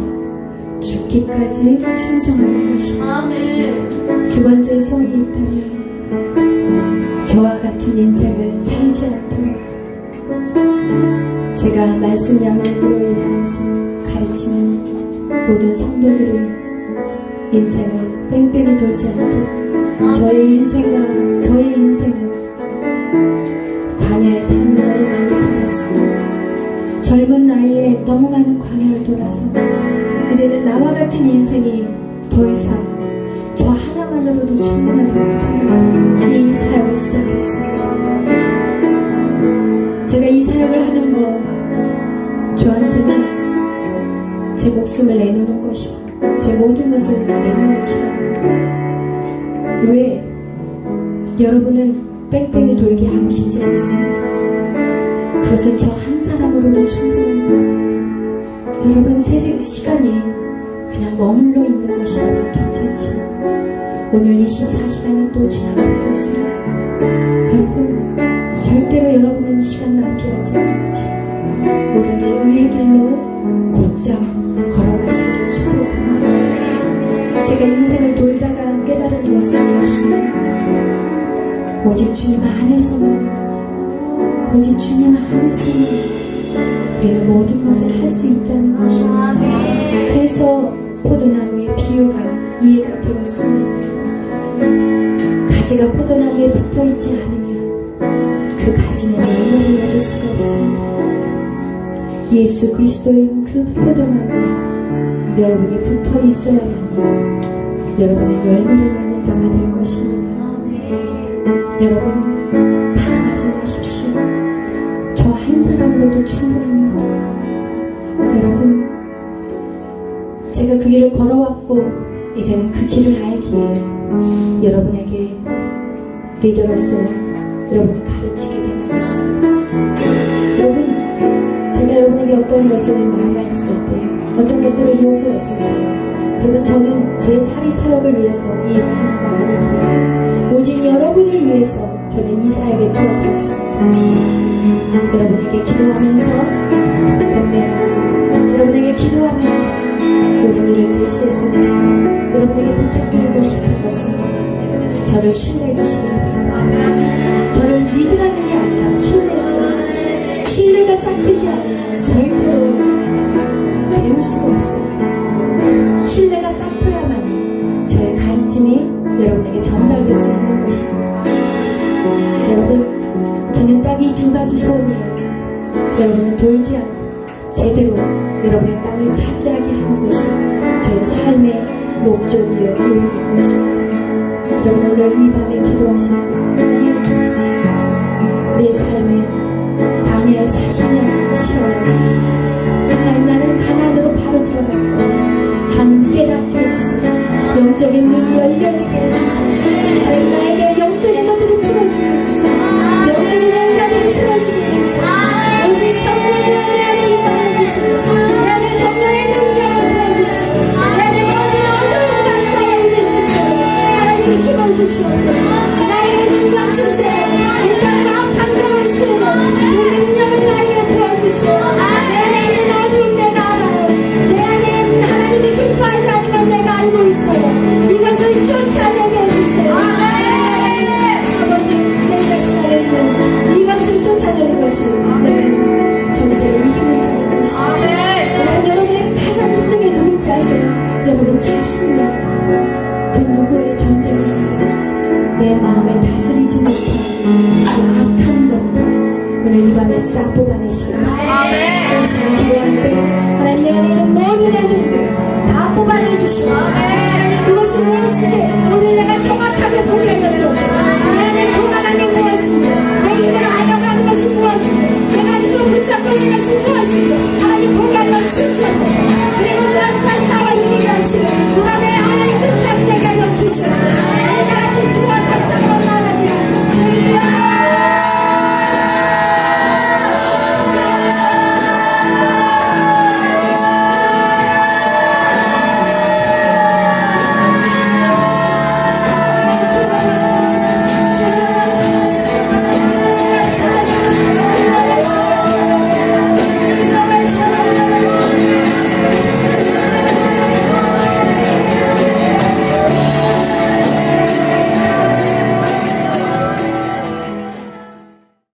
죽기까지 충성하는 것입니다. 아멘. 두 번째 소원이 있다면 저와 같은 인생을 살지 않도록 제가 말씀 양육으로 인하여서 가르치는 모든 성도들의 인생을 뺑뺑이 돌지 않도록 저의 인생은 광야의 삶을 너무 많이 살았습니다. 젊은 나이에 너무 많은 광야를 돌아서 이제는 나와 같은 인생이 더 이상 저 하나만으로도 충분하다고 생각하고 이 사역을 시작했습니다. 제가 이 사역을 하는 거 저한테는 제 목숨을 내놓는 것이고 제 모든 것을 내놓는 시간입니다. 왜? 여러분은 뺑뺑이 돌게 하고 싶지 않습니다. 그것은 저 한 사람으로도 충분합니다. 여러분 시간이 그냥 머물러 있는 것이라면 괜찮지만 오늘 24시간이 또 지나가버렸습니다. 여러분 절대로 여러분은 시간 낭비하지 않겠지. 오늘 길 의의 길로 곧장 걸어가시기를 축복합니다. 제가 인생을 돌다가 깨달은 것은 무엇이냐, 오직 주님 안에서만 오직 주님 안에서만 우리는 모든 것을 할 수 있다는 것입니다. 그래서 포도나무의 비유가 이해가 되었습니다. 가지가 포도나무에 붙어있지 않으면 그 가지는 열매를 맺을 수가 없습니다. 예수 그리스도인 그 포도나무에 여러분이 붙어있어야만이 여러분은 열매를 맺는 자가 될 것입니다. 여러분 방황하지 마십시오. 저 한 사람으로도 충분합니다. 여러분 제가 그 길을 걸어왔고 이제는 그 길을 알기에 여러분에게 리더로서 여러분을 가르치게 되는 것입니다. 여러분 제가 여러분에게 어떤 것을 말했을 때 어떤 것들을 요구했을 때 여러분 저는 제 사리 사역을 위해서 이 일을 하는 거 아니기에 오직 여러분을 위해서 저는 이 사역에 뛰어들었습니다. 여러분에게 기도하면서 변명하고 여러분에게 기도하면서 옳은 일을 제시했습니다. 여러분에게 부탁드리고 싶은 것은 저를 신뢰해 주시기를 바랍니다. 저를 믿으라는 게 아니라 신뢰해 주라는 것이 신뢰가 싹트지 않으면 절대로 배울 수가 없어요. 신뢰가 싹트야만이 저의 가르침이 여러분에게 전달될 수 있는 것입니다. 여러분 저는 딱 이 두 가지 소원이에요. 여러분을 돌지 않고 제대로 여러분의 땅을 차지하게 하는 것이 저의 삶의 목적이요 의미인 것입니다. 여러분 오늘 이 밤에 기도하실 때 하나님 내 삶에 광야에 40년 싫어요. 하나님 나는 가난으로 바로 들어갈 거예요. 하나님 깨닫게 해주세요. 영적인 눈이 열려지게 해주세요. 하나님 나에게 영적인 것들을 풀어주게 해주세요. 영적인 은사들을 풀어주게 해주세요. 오직 성령의 은혜 안에 임하여주시고 내 안에 성령의 능력을 부어주시고 내 안에 모든 어두움과 싸움이 됐을 때 하나님이 힘을 주시옵소서. 나에게 능력 주세요. 이 땅과 판단을 쓰는 이 능력을 나에게 부어주세요. 내 안에 있는 어두움 내가 알아요. 내 안에 있는 하나님이 기뻐하지 않는 걸 내가 알고 있어요. 이것을 쫓아내게 해주세요. 아버지 내 자신 안에 있는 이것을 쫓아내는 것이 여러분 전쟁을 이기는 자인 것입니다. 여러분 여러분의 가장 힘든 게 누군지 아세요? 여러분 자신이요. 그 누구의 전쟁입니까? 내 마음을 다스리지 못한 그 악한 것들 오늘 이 밤에 싹 뽑아내시길 바랍니다. 당신을 기도할 때 하나님 내 안에 있는 모든 애들들 다 뽑아내주시옵소서. 하나님 그것이 무엇인지 오늘 내가 정확하게 보게 해주옵소서. 내 안에 도망하는 게 무엇인지 내 힘으로 알아가는 것이 무엇인지 내가 지금 붙잡고 있는 것이 무엇인지 하나님 보게 하여 주시옵소서. 그리고